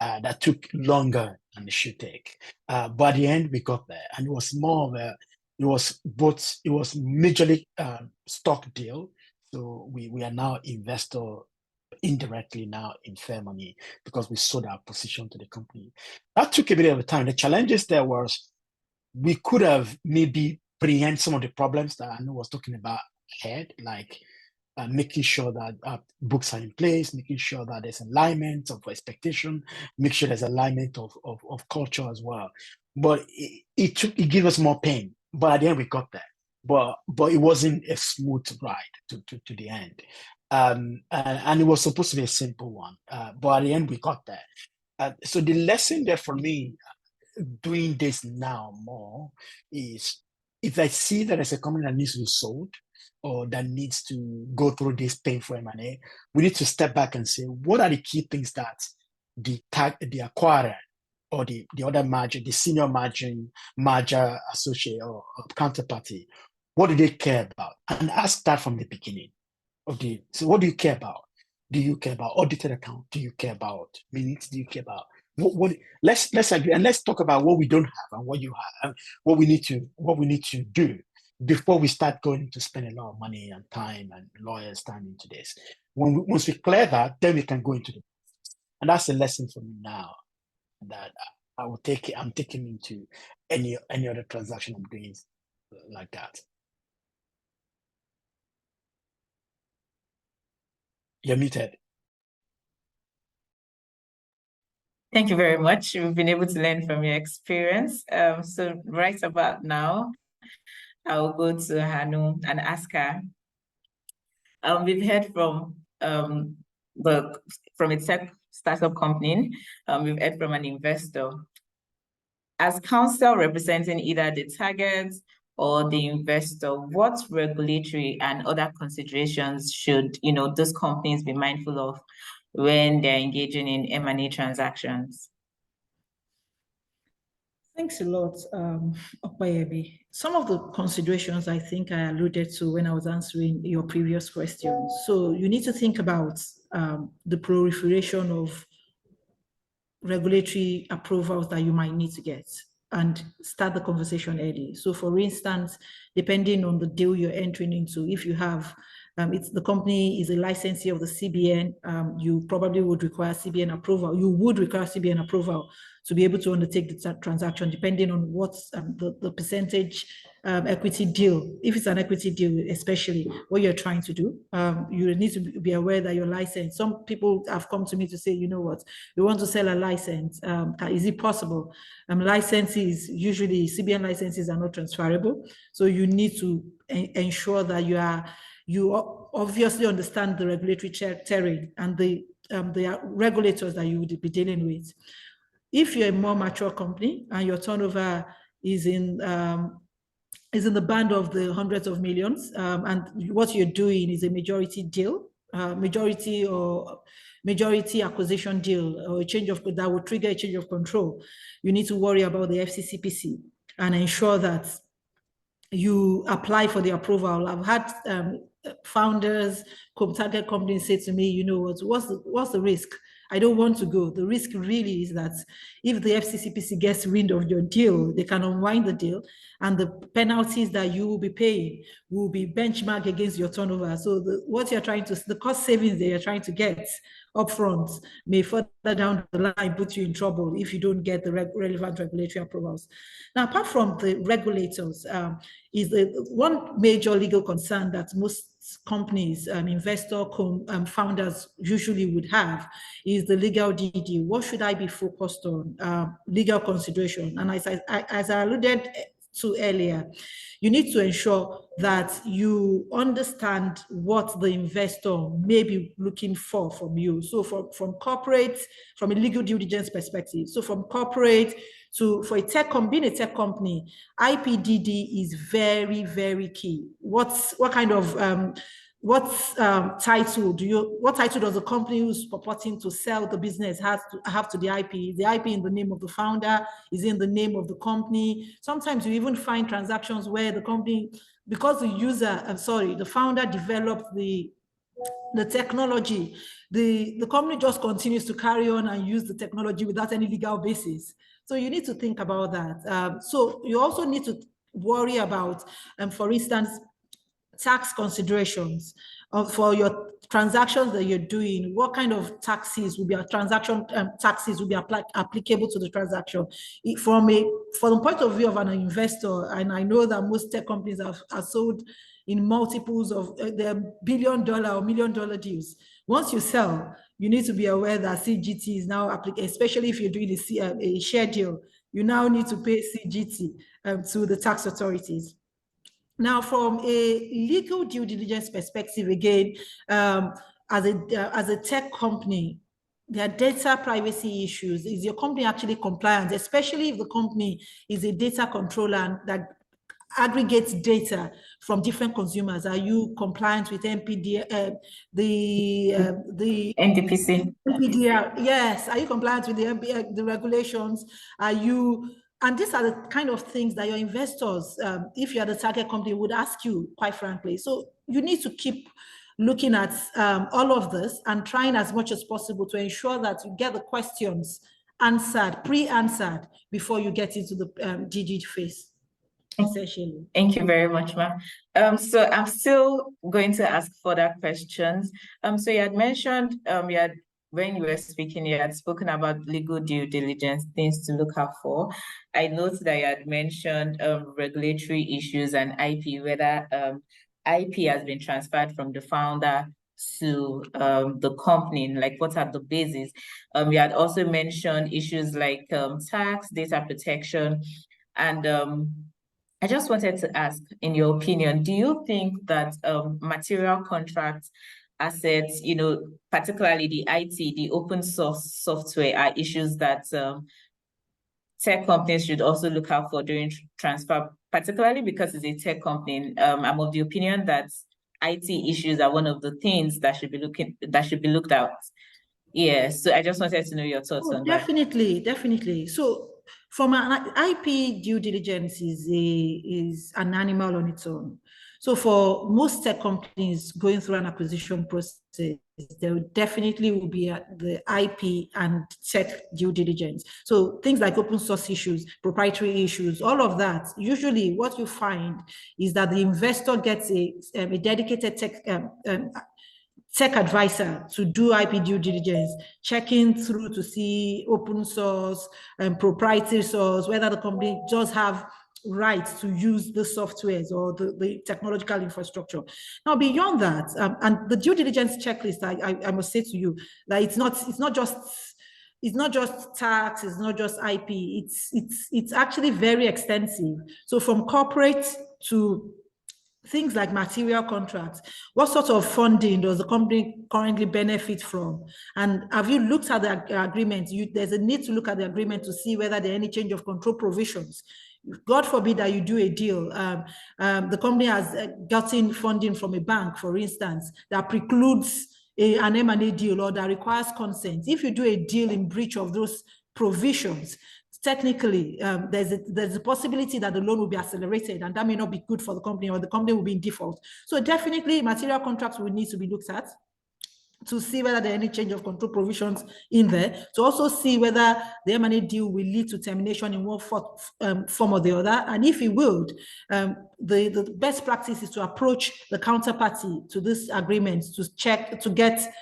That took longer than it should take. But at the end, we got there. And it was more of it was majorly stock deal. So we are now investor indirectly now in Fair Money because we sold our position to the company. That took a bit of a time. The challenges there was we could have maybe preempt some of the problems that Anu was talking about ahead, like making sure that books are in place, making sure that there's alignment of expectation, make sure there's alignment of culture as well. But it gave us more pain. But at the end, we got there. But it wasn't a smooth ride to the end. And it was supposed to be a simple one. But at the end, we got there. So the lesson there for me, doing this now more, is if I see that there's a company that needs to be sold or that needs to go through this painful M&A, we need to step back and say, what are the key things that the acquirer or the other margin, the senior merger associate or counterparty, what do they care about? And ask that from the beginning. So what do you care about? Do you care about audited account? Do you care about minutes? Do you care about let's agree and let's talk about what we don't have and what you have and what we need to do before we start going to spend a lot of money and time and lawyers' time into this. Once we clear that, then we can go into the, and that's the lesson for me now that I will take it. I'm taking into any other transaction I'm doing like that. You're muted. Thank you very much. We've been able to learn from your experience. So right about now, I'll go to Hanu and ask her. We've heard from a tech startup company. We've heard from an investor. As counsel representing either the target or the investor, what regulatory and other considerations should those companies be mindful of when they're engaging in M&A transactions? Thanks a lot, Opayebi. Some of the considerations I think I alluded to when I was answering your previous questions. So you need to think about the proliferation of regulatory approvals that you might need to get and start the conversation early. So for instance, depending on the deal you're entering into, if you have the company is a licensee of the CBN, you probably would require CBN approval. You would require CBN approval to be able to undertake the transaction, depending on what's the percentage equity deal. If it's an equity deal, especially what you're trying to do, you need to be aware that you're licensed. Some people have come to me to say, you know what, we want to sell a license. Is it possible? Licenses, usually CBN licenses are not transferable. So you need to ensure that you obviously understand the regulatory terrain and the regulators that you would be dealing with. If you're a more mature company and your turnover is in the band of the hundreds of millions, and what you're doing is a majority deal, majority acquisition deal, or a change of that would trigger a change of control, you need to worry about the FCCPC and ensure that you apply for the approval. I've had founders, target companies say to me, you know what's the risk? I don't want to go. The risk really is that if the FCCPC gets wind of your deal, they can unwind the deal, and the penalties that you will be paying will be benchmarked against your turnover. So the cost savings that you're trying to get upfront may further down the line put you in trouble if you don't get the relevant regulatory approvals. Now, apart from the regulators, is the one major legal concern that most companies, investor founders usually would have is the legal DD. What should I be focused on? Legal consideration. And as I alluded to earlier, you need to ensure that you understand what the investor may be looking for from you. So from corporate, from a legal due diligence perspective, so from corporate for a tech company, being a tech company, IPDD is very, very key. What title does the company who's purporting to sell the business have to the IP? Is the IP in the name of the founder? Is it in the name of the company? Sometimes you even find transactions where the company, because the founder developed the technology, the company just continues to carry on and use the technology without any legal basis. So you need to think about that. So you also need to worry about, for instance, tax considerations for your transactions that you're doing. What kind of taxes will be applicable to the transaction? From the point of view of an investor, and I know that most tech companies are sold in multiples of their $1 billion or $1 million deals. Once you sell, you need to be aware that CGT is now applicable, especially if you're doing a share deal. You now need to pay CGT to the tax authorities. Now, from a legal due diligence perspective, again, as a tech company, there are data privacy issues. Is your company actually compliant, especially if the company is a data controller that aggregates data from different consumers? Are you compliant with the NDPC? NPDR? Yes. Are you compliant with the regulations? And these are the kind of things that your investors, if you're the target company, would ask you, quite frankly. So you need to keep looking at all of this and trying as much as possible to ensure that you get the questions answered, pre-answered, before you get into the DD phase. Essentially. Thank you very much, ma'am. So I'm still going to ask further questions. So you had mentioned, when you were speaking, you had spoken about legal due diligence, things to look out for. I noticed that you had mentioned regulatory issues and IP, whether IP has been transferred from the founder to the company, like what are the bases. You had also mentioned issues like tax, data protection, and I just wanted to ask, in your opinion, do you think that material contracts, assets, particularly the IT, the open source software, are issues that tech companies should also look out for during transfer, particularly because it's a tech company? I'm of the opinion that IT issues are one of the things that should be looked at. Yeah, so I just wanted to know your thoughts on that. Definitely. So from an IP due diligence is an animal on its own. So for most tech companies going through an acquisition process, there definitely will be the IP and tech due diligence. So things like open source issues, proprietary issues, all of that. Usually what you find is that the investor gets a dedicated tech advisor to do IP due diligence, checking through to see open source and proprietary source, whether the company does have rights to use the softwares or the technological infrastructure. Now, beyond that, and the due diligence checklist, I must say to you that it's not just tax, it's not just IP, it's actually very extensive. So from corporate to things like material contracts, what sort of funding does the company currently benefit from? And have you looked at the agreement? There's a need to look at the agreement to see whether there are any change of control provisions. God forbid that you do a deal. The company has gotten funding from a bank, for instance, that precludes an M&A deal or that requires consent. If you do a deal in breach of those provisions, technically, there's a possibility that the loan will be accelerated, and that may not be good for the company, or the company will be in default. So definitely material contracts will need to be looked at to see whether there are any change of control provisions in there, to also see whether the M&A deal will lead to termination in one form or the other. And if it would, the best practice is to approach the counterparty to this agreement to check, to get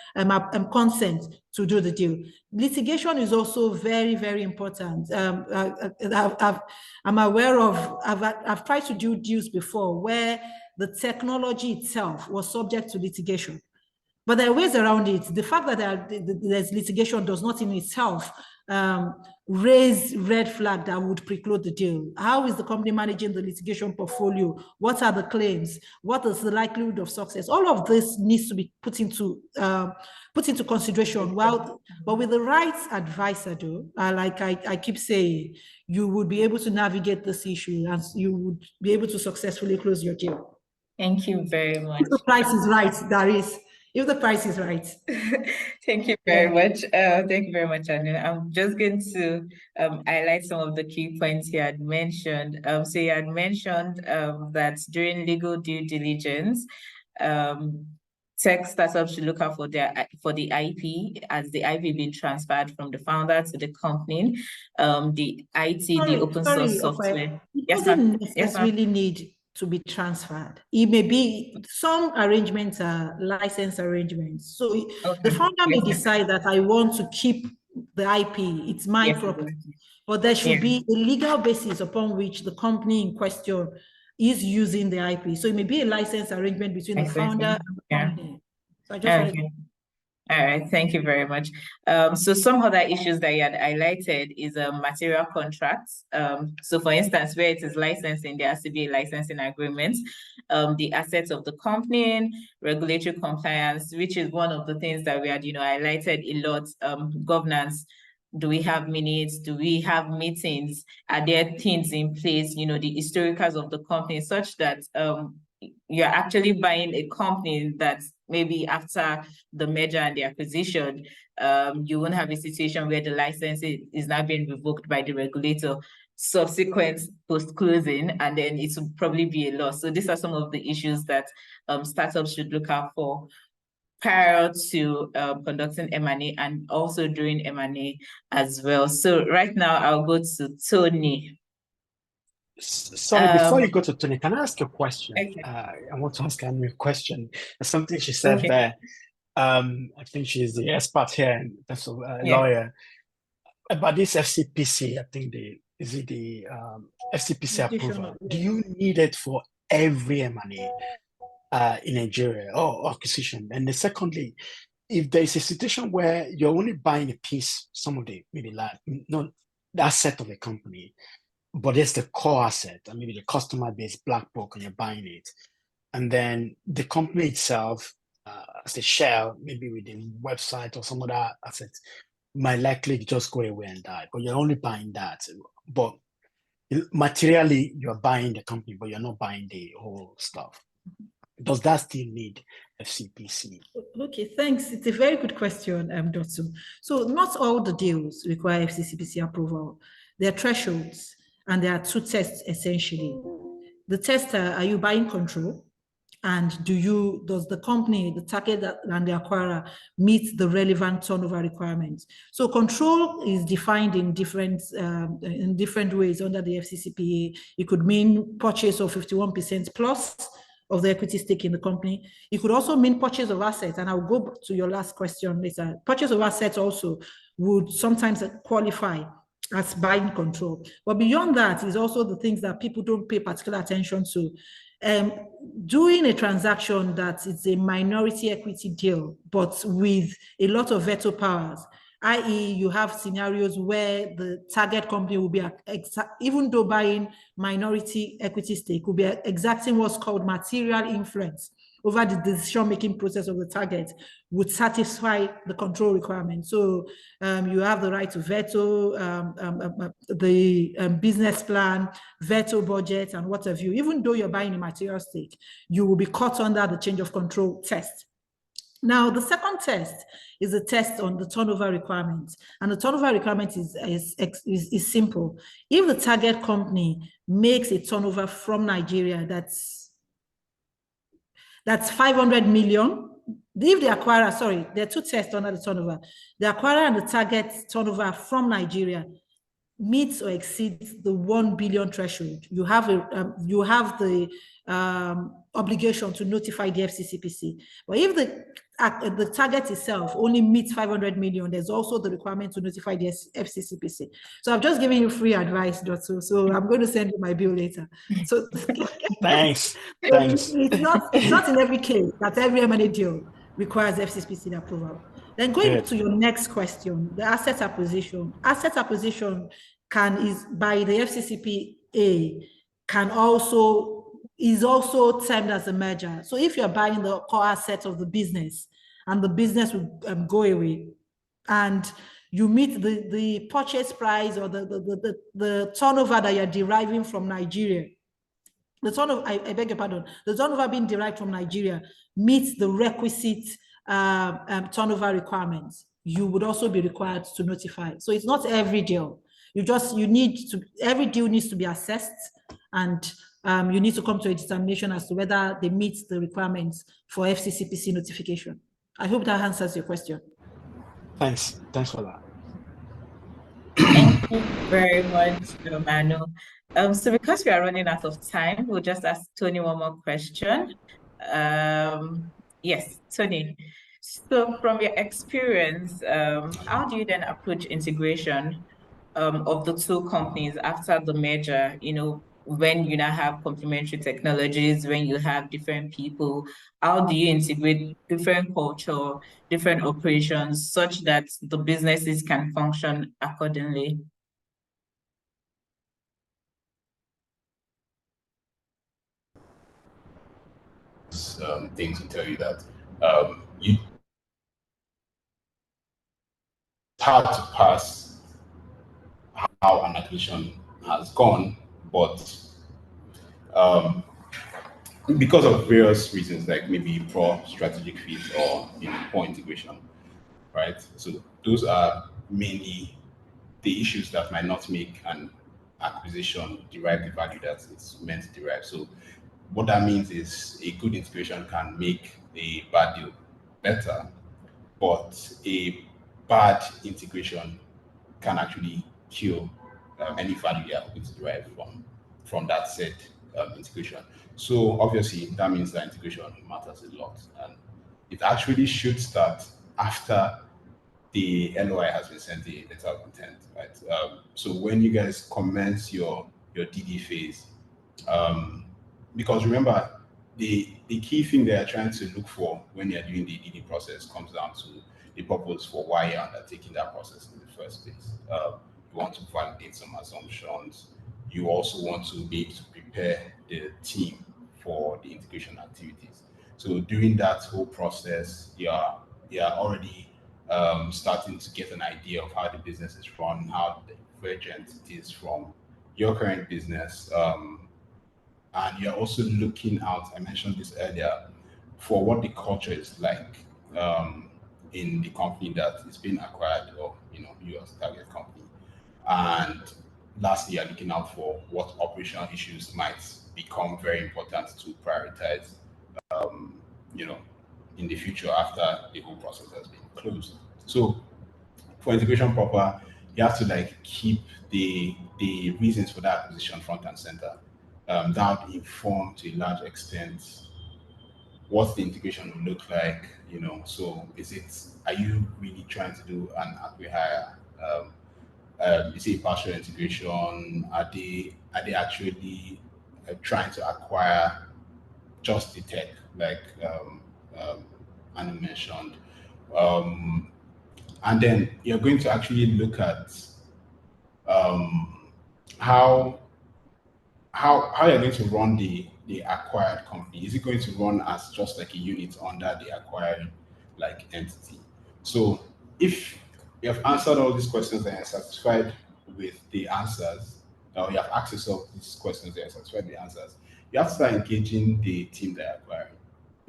consent to do the deal. Litigation is also very, very important. I'm aware of, I've tried to do deals before where the technology itself was subject to litigation. But there are ways around it. The fact that there's litigation does not in itself raise red flag that would preclude the deal. How is the company managing the litigation portfolio? What are the claims? What is the likelihood of success? All of this needs to be put into consideration. But with the right advisor, though, like I keep saying, you would be able to navigate this issue and you would be able to successfully close your deal. Thank you very much. If the price is right, there is. If the price is right. Thank you very much. Thank you very much, Anu. I'm just going to highlight some of the key points you had mentioned. So you had mentioned that during legal due diligence, tech startups should look out for the IP, as the IP being transferred from the founder to the company. The IT, open source software. It doesn't necessarily need to be transferred. It may be, some arrangements are license arrangements. So the founder may decide that I want to keep the IP, it's my property. But there should be a legal basis upon which the company in question is using the IP. So it may be a license arrangement between the founder and the company. So I just wanted to... All right, thank you very much. So some other issues that you had highlighted is material contracts. So for instance, where it is licensing, there has to be a licensing agreement, the assets of the company, regulatory compliance, which is one of the things that we had, highlighted a lot, governance. Do we have minutes? Do we have meetings? Are there things in place, the historicals of the company, such that you're actually buying a company that maybe after the merger and the acquisition, you won't have a situation where the license is now being revoked by the regulator subsequent post-closing, and then it will probably be a loss. So these are some of the issues that startups should look out for prior to conducting M&A and also during M&A as well. So right now I'll go to Tony. Sorry, before you go to Tony, can I ask a question? Okay. I want to ask Anu a question. There's something she said there. I think she's the expert here in terms of lawyer. About this FCPC, I think the FCPC approval. Do you need it for every M&A in Nigeria or acquisition? And then secondly, if there's a situation where you're only buying a piece, some of the maybe like not the asset of a company, but it's the core asset, and maybe the customer base black book, and you're buying it. And then the company itself, as a shell, maybe with the website or some other asset, might likely just go away and die. But you're only buying that. But materially, you're buying the company, but you're not buying the whole stuff. Does that still need FCPC? Okay, thanks. It's a very good question, Dotun. So not all the deals require FCPC approval. There are thresholds. And there are two tests essentially. The test, are you buying control? And does the company, the target and the acquirer meet the relevant turnover requirements? So control is defined in different ways under the FCCPA. It could mean purchase of 51% plus of the equity stake in the company. It could also mean purchase of assets. And I'll go to your last question later. Purchase of assets also would sometimes qualify as buying control. But beyond that is also the things that people don't pay particular attention to. Doing a transaction that is a minority equity deal, but with a lot of veto powers, i.e. you have scenarios where the target company will be, even though buying minority equity stake, will be exacting what's called material influence over the decision-making process of the target, would satisfy the control requirement. So you have the right to veto the business plan, veto budget, and what have you. Even though you're buying a material stake, you will be caught under the change of control test. Now, the second test is a test on the turnover requirement. And the turnover requirement is simple. If the target company makes a turnover from Nigeria that's 500 million, if the acquirer, sorry, there are two tests under the turnover. The acquirer and the target turnover from Nigeria meets or exceeds the 1 billion threshold, you have the obligation to notify the FCCPC. But if the target itself only meets 500 million, there's also the requirement to notify the FCCPC. So I've just given you free advice, Dotun. So I'm going to send you my bill later. So Thanks. It's not in every case that every M&A deal requires FCCPC approval. Then going to your next question, the asset acquisition. Asset acquisition is by the FCCPA is also termed as a merger. So if you're buying the core asset of the business and the business will go away, and you meet the purchase price or the turnover that you're deriving from Nigeria, the turnover, I beg your pardon, the turnover being derived from Nigeria meets the requisite turnover requirements, you would also be required to notify. So it's not every deal. Every deal needs to be assessed, and you need to come to a determination as to whether they meet the requirements for FCCPC notification. I hope that answers your question. Thanks for that. Thank you very much, Manu. So because we are running out of time, we'll just ask Tony one more question. Yes, Tony. So from your experience, how do you then approach integration of the two companies after the merger? When you now have complementary technologies, when you have different people, how do you integrate different culture, different operations, such that the businesses can function accordingly? Things to tell you that it's hard to pass how an acquisition has gone, but because of various reasons, like maybe poor strategic fit or poor integration, right? So those are mainly the issues that might not make an acquisition derive the value that it's meant to derive. So what that means is a good integration can make a bad deal better, but a bad integration can actually kill any value they are hoping to derive from that said integration. So obviously that means that integration matters a lot, and it actually should start after the LOI has been sent, the letter of intent, right? So when you guys commence your DD phase, because remember, the key thing they are trying to look for when you're doing the DD process comes down to the purpose for why you're undertaking that process in the first place. You want to validate some assumptions. You also want to be able to prepare the team for the integration activities. So during that whole process, you're already starting to get an idea of how the business is run, how divergent it is from your current business. And you're also looking out, I mentioned this earlier, for what the culture is like in the company that is being acquired, or you as a target company. And lastly, you're looking out for what operational issues might become very important to prioritize in the future after the whole process has been closed. So for integration proper, you have to keep the reasons for that acquisition front and center. That would inform to a large extent what the integration will look like. So are you really trying to do an acqui-hire? Is it a partial integration? Are they actually trying to acquire just the tech, like Anu mentioned? And then you're going to actually look at how you're going to run the acquired company. Is it going to run as just like a unit under the acquired entity? So if you have answered all these questions and you're satisfied with the answers, or you have access of these questions and you're satisfied with the answers, you have to start engaging the team that you're acquiring.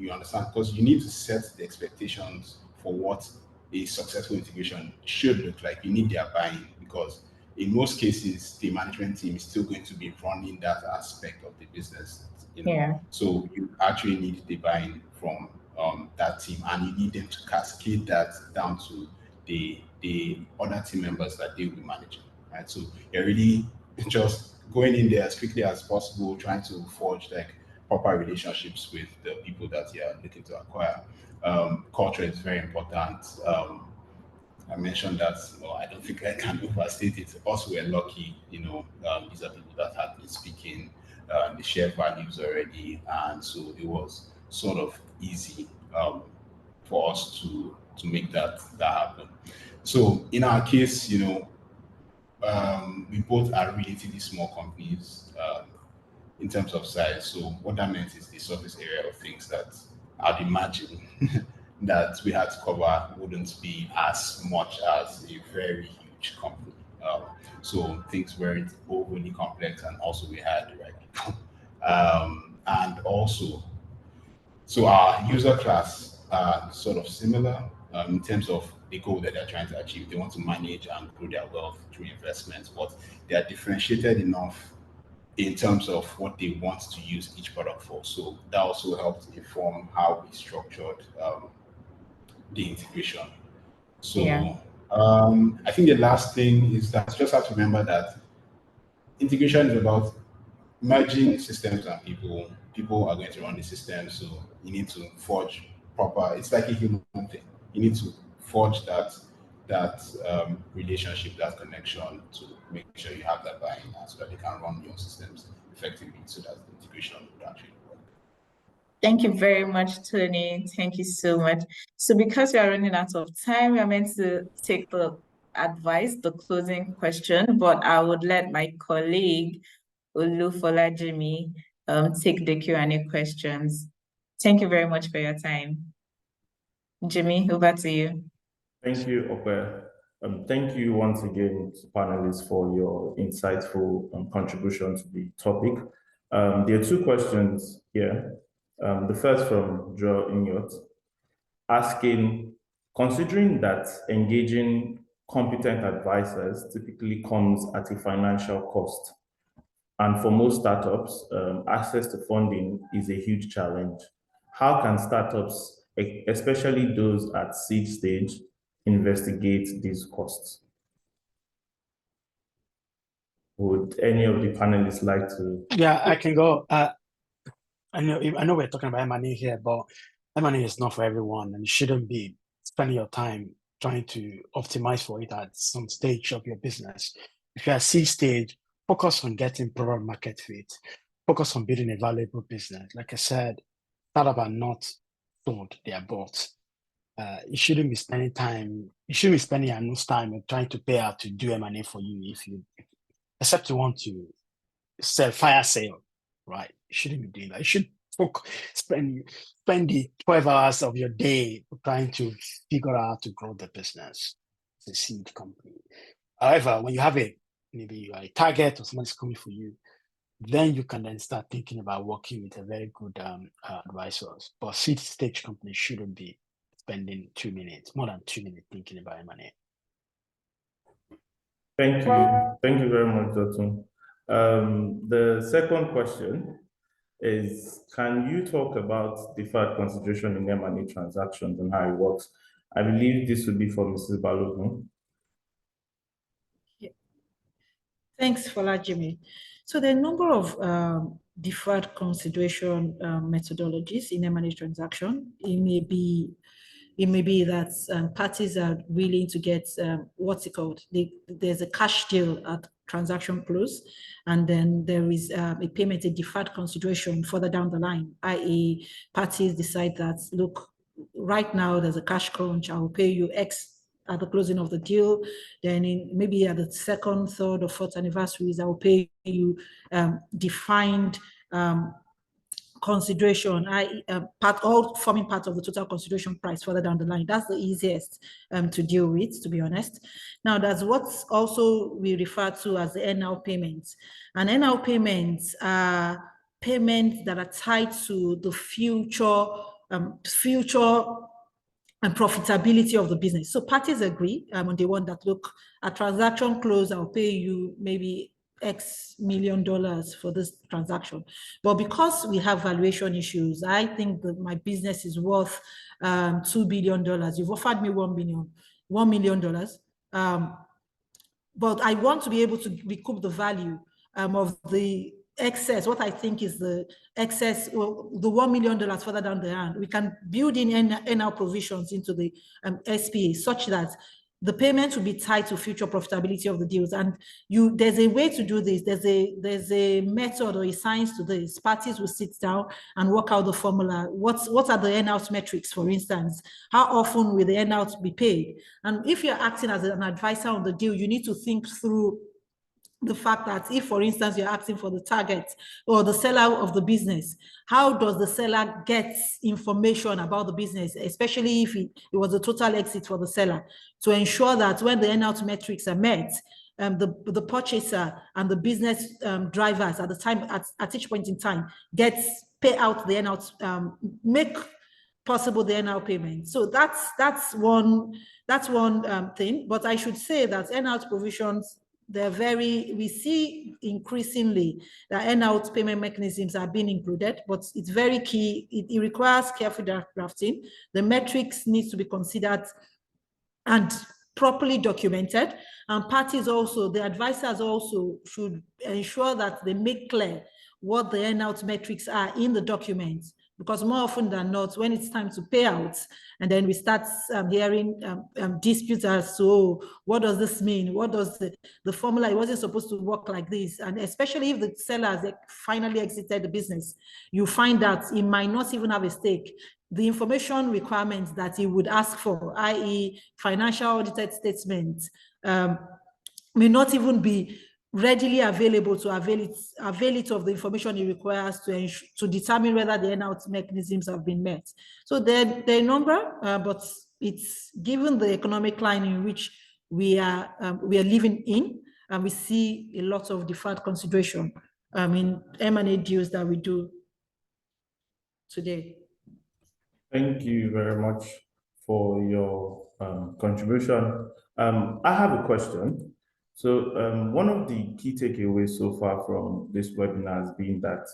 you understand, because you need to set the expectations for what a successful integration should look like. You need their buy-in, because in most cases, the management team is still going to be running that aspect of the business. Yeah. So you actually need the buy-in from that team, and you need them to cascade that down to the other team members that they will be managing, right? So you're really just going in there as quickly as possible, trying to forge like proper relationships with the people that you're looking to acquire. Culture is very important. I mentioned that, I don't think I can overstate it. Also, we're lucky, these are people that had been speaking, they share values already, and so it was sort of easy for us to make that happen. So in our case, we both are relatively small companies in terms of size. So what that meant is the surface area of things that I'd imagine that we had to cover wouldn't be as much as a very huge company. So things weren't overly complex, and also we had the right people. And also, so our user class are sort of similar in terms of the goal that they're trying to achieve. They want to manage and grow their wealth through investments, but they are differentiated enough in terms of what they want to use each product for. So that also helped inform how we structured the integration. So Yeah. I think the last thing is that you just have to remember that integration is about merging systems and people. People are going to run the system, so you need to forge proper. It's like a human thing. You need to forge that relationship, that connection, to make sure you have that buy-in, so that they can run your systems effectively, so that the integration will actually work. Thank you very much, Tony. Thank you so much. So because we are running out of time, we are meant to take the closing question, but I would let my colleague, Olufolaji, take the Q&A questions. Thank you very much for your time. Jimmy, over to you. Thank you, Ope. Thank you once again to panelists for your insightful contribution to the topic. There are two questions here. The first from Joe Inyot, asking, considering that engaging competent advisors typically comes at a financial cost, and for most startups, access to funding is a huge challenge. How can startups, especially those at seed stage, investigate these costs? Would any of the panelists like to? Yeah, I can go. I know we're talking about M&A here, but M&A is not for everyone, and you shouldn't be spending your time trying to optimize for it at some stage of your business. If you're at seed stage, focus on getting product market fit, focus on building a valuable business. Like I said, startups are not sold, they are bought. You shouldn't be spending your time trying to pay out to do M&A for you, except you want to fire sale, right? You shouldn't be doing that. You should spend the 12 hours of your day trying to figure out how to grow the business as a seed company. However, when you have maybe you are a target or someone's coming for you, then you can then start thinking about working with a very good advisors. But seed stage companies shouldn't be spending more than 2 minutes thinking about M&A. Thank you very much, Dotun. The second question is, can you talk about deferred consideration in M&A transactions and how it works? I believe this would be for Mrs. Balogun. Yeah. Thanks, Jimmy. So there are a number of deferred consideration methodologies in M&A transaction. It may be that parties are willing to get what's it called? There's a cash deal at transaction close, and then there is a payment, a deferred consideration further down the line, i.e. parties decide that, look, right now there's a cash crunch, I will pay you X at the closing of the deal. Then maybe at the second, third, or fourth anniversaries, I will pay you defined consideration, all forming part of the total consideration price further down the line. That's the easiest to deal with, to be honest. Now, that's what's also we refer to as the NL payments. And NL payments are payments that are tied to the future future and profitability of the business. So parties agree on the one that, look, a transaction close, I'll pay you maybe X $1 million for this transaction. But because we have valuation issues, I think that my business is worth $2 billion. You've offered me $1 million. But I want to be able to recoup the value of the excess, what I think is the excess, well, the $1 million further down the line. We can build in NL provisions into the SPA such that the payment will be tied to future profitability of the deals. And there's a way to do this. There's a method or a science to this. Parties will sit down and work out the formula. What are the earnout metrics, for instance? How often will the earnout be paid? And if you're acting as an advisor on the deal, you need to think through the fact that if, for instance, you're acting for the target or the seller of the business, how does the seller get information about the business, especially if it was a total exit for the seller, to ensure that when the earnout metrics are met, the purchaser and the business drivers at the time, at each point in time, pay out the earnout, make possible the earnout payment. So that's one thing. But I should say that earnout provisions, we see increasingly that earnout payment mechanisms are being included, but it's very key. It requires careful drafting. The metrics need to be considered and properly documented. And parties also, the advisors also should ensure that they make clear what the earnout metrics are in the documents. Because more often than not, when it's time to pay out, and then we start hearing disputes as to, oh, what does this mean? What does the formula, it wasn't supposed to work like this. And especially if the seller has finally exited the business, you find that he might not even have a stake. The information requirements that he would ask for, i.e. financial audited statements, may not even be readily available to avail it of the information it requires to determine whether the earnout mechanisms have been met. So they're a number, but it's given the economic line in which we are living in, and we see a lot of deferred consideration in M&A deals that we do today. Thank you very much for your contribution. I have a question. So one of the key takeaways so far from this webinar has been that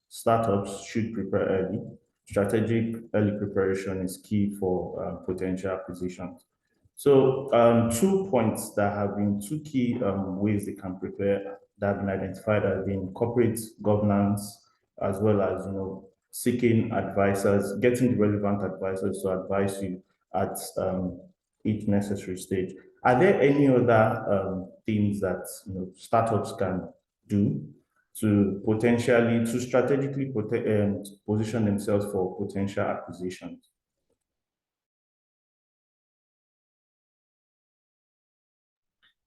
startups should prepare early. Strategic early preparation is key for potential acquisitions. So 2 points that have been 2 key ways they can prepare that have been identified as being corporate governance, as well as seeking advisors, getting the relevant advisors to advise you at each necessary stage. Are there any other things that startups can do to strategically position themselves for potential acquisitions?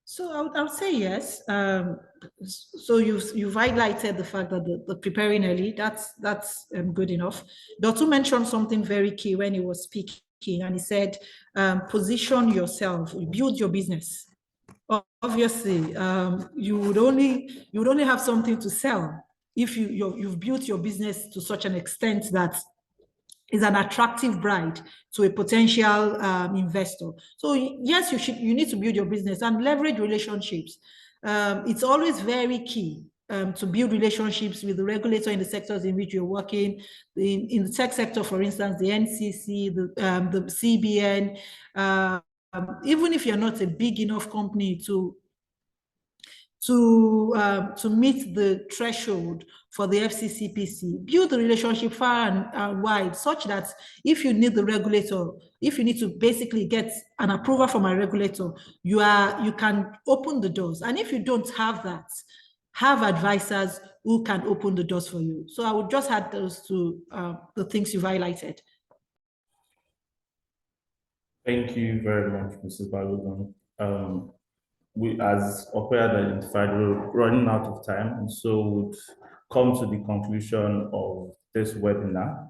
So I would say yes. So you've highlighted the fact that the preparing early, that's good enough. Dotun mentioned something very key when he was speaking, and he said, position yourself, build your business. Obviously, you would only have something to sell if you've built your business to such an extent that is an attractive bride to a potential investor. So yes, you need to build your business and leverage relationships. It's always very key to build relationships with the regulator in the sectors in which you're working. In the tech sector, for instance, the NCC, the CBN, even if you're not a big enough company to meet the threshold for the FCCPC, build the relationship far and wide, such that if you need the regulator, if you need to basically get an approval from a regulator, you can open the doors. And if you don't have that, have advisors who can open the doors for you. So I would just add those to the things you've highlighted. Thank you very much, Mrs. Balogun. We, as Ope had identified, we're running out of time, and so would come to the conclusion of this webinar.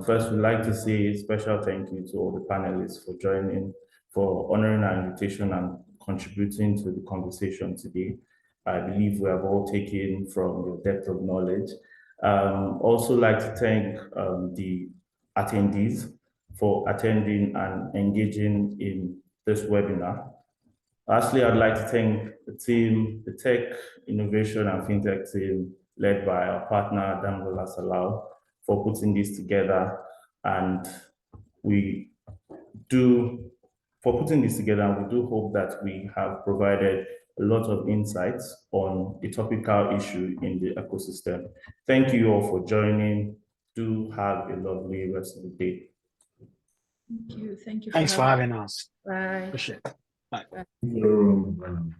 First, we'd like to say a special thank you to all the panelists for joining, for honoring our invitation and contributing to the conversation today. I believe we have all taken from your depth of knowledge. Also like to thank the attendees for attending and engaging in this webinar. Lastly, I'd like to thank the team, the Tech, Innovation and Fintech team led by our partner, Damola Salau, for putting this together. And we do hope that we have provided a lot of insights on a topical issue in the ecosystem. Thank you all for joining. Do have a lovely rest of the day. Thank you. Thank you. Thanks for having us. Bye. Appreciate it. Bye. Thank you.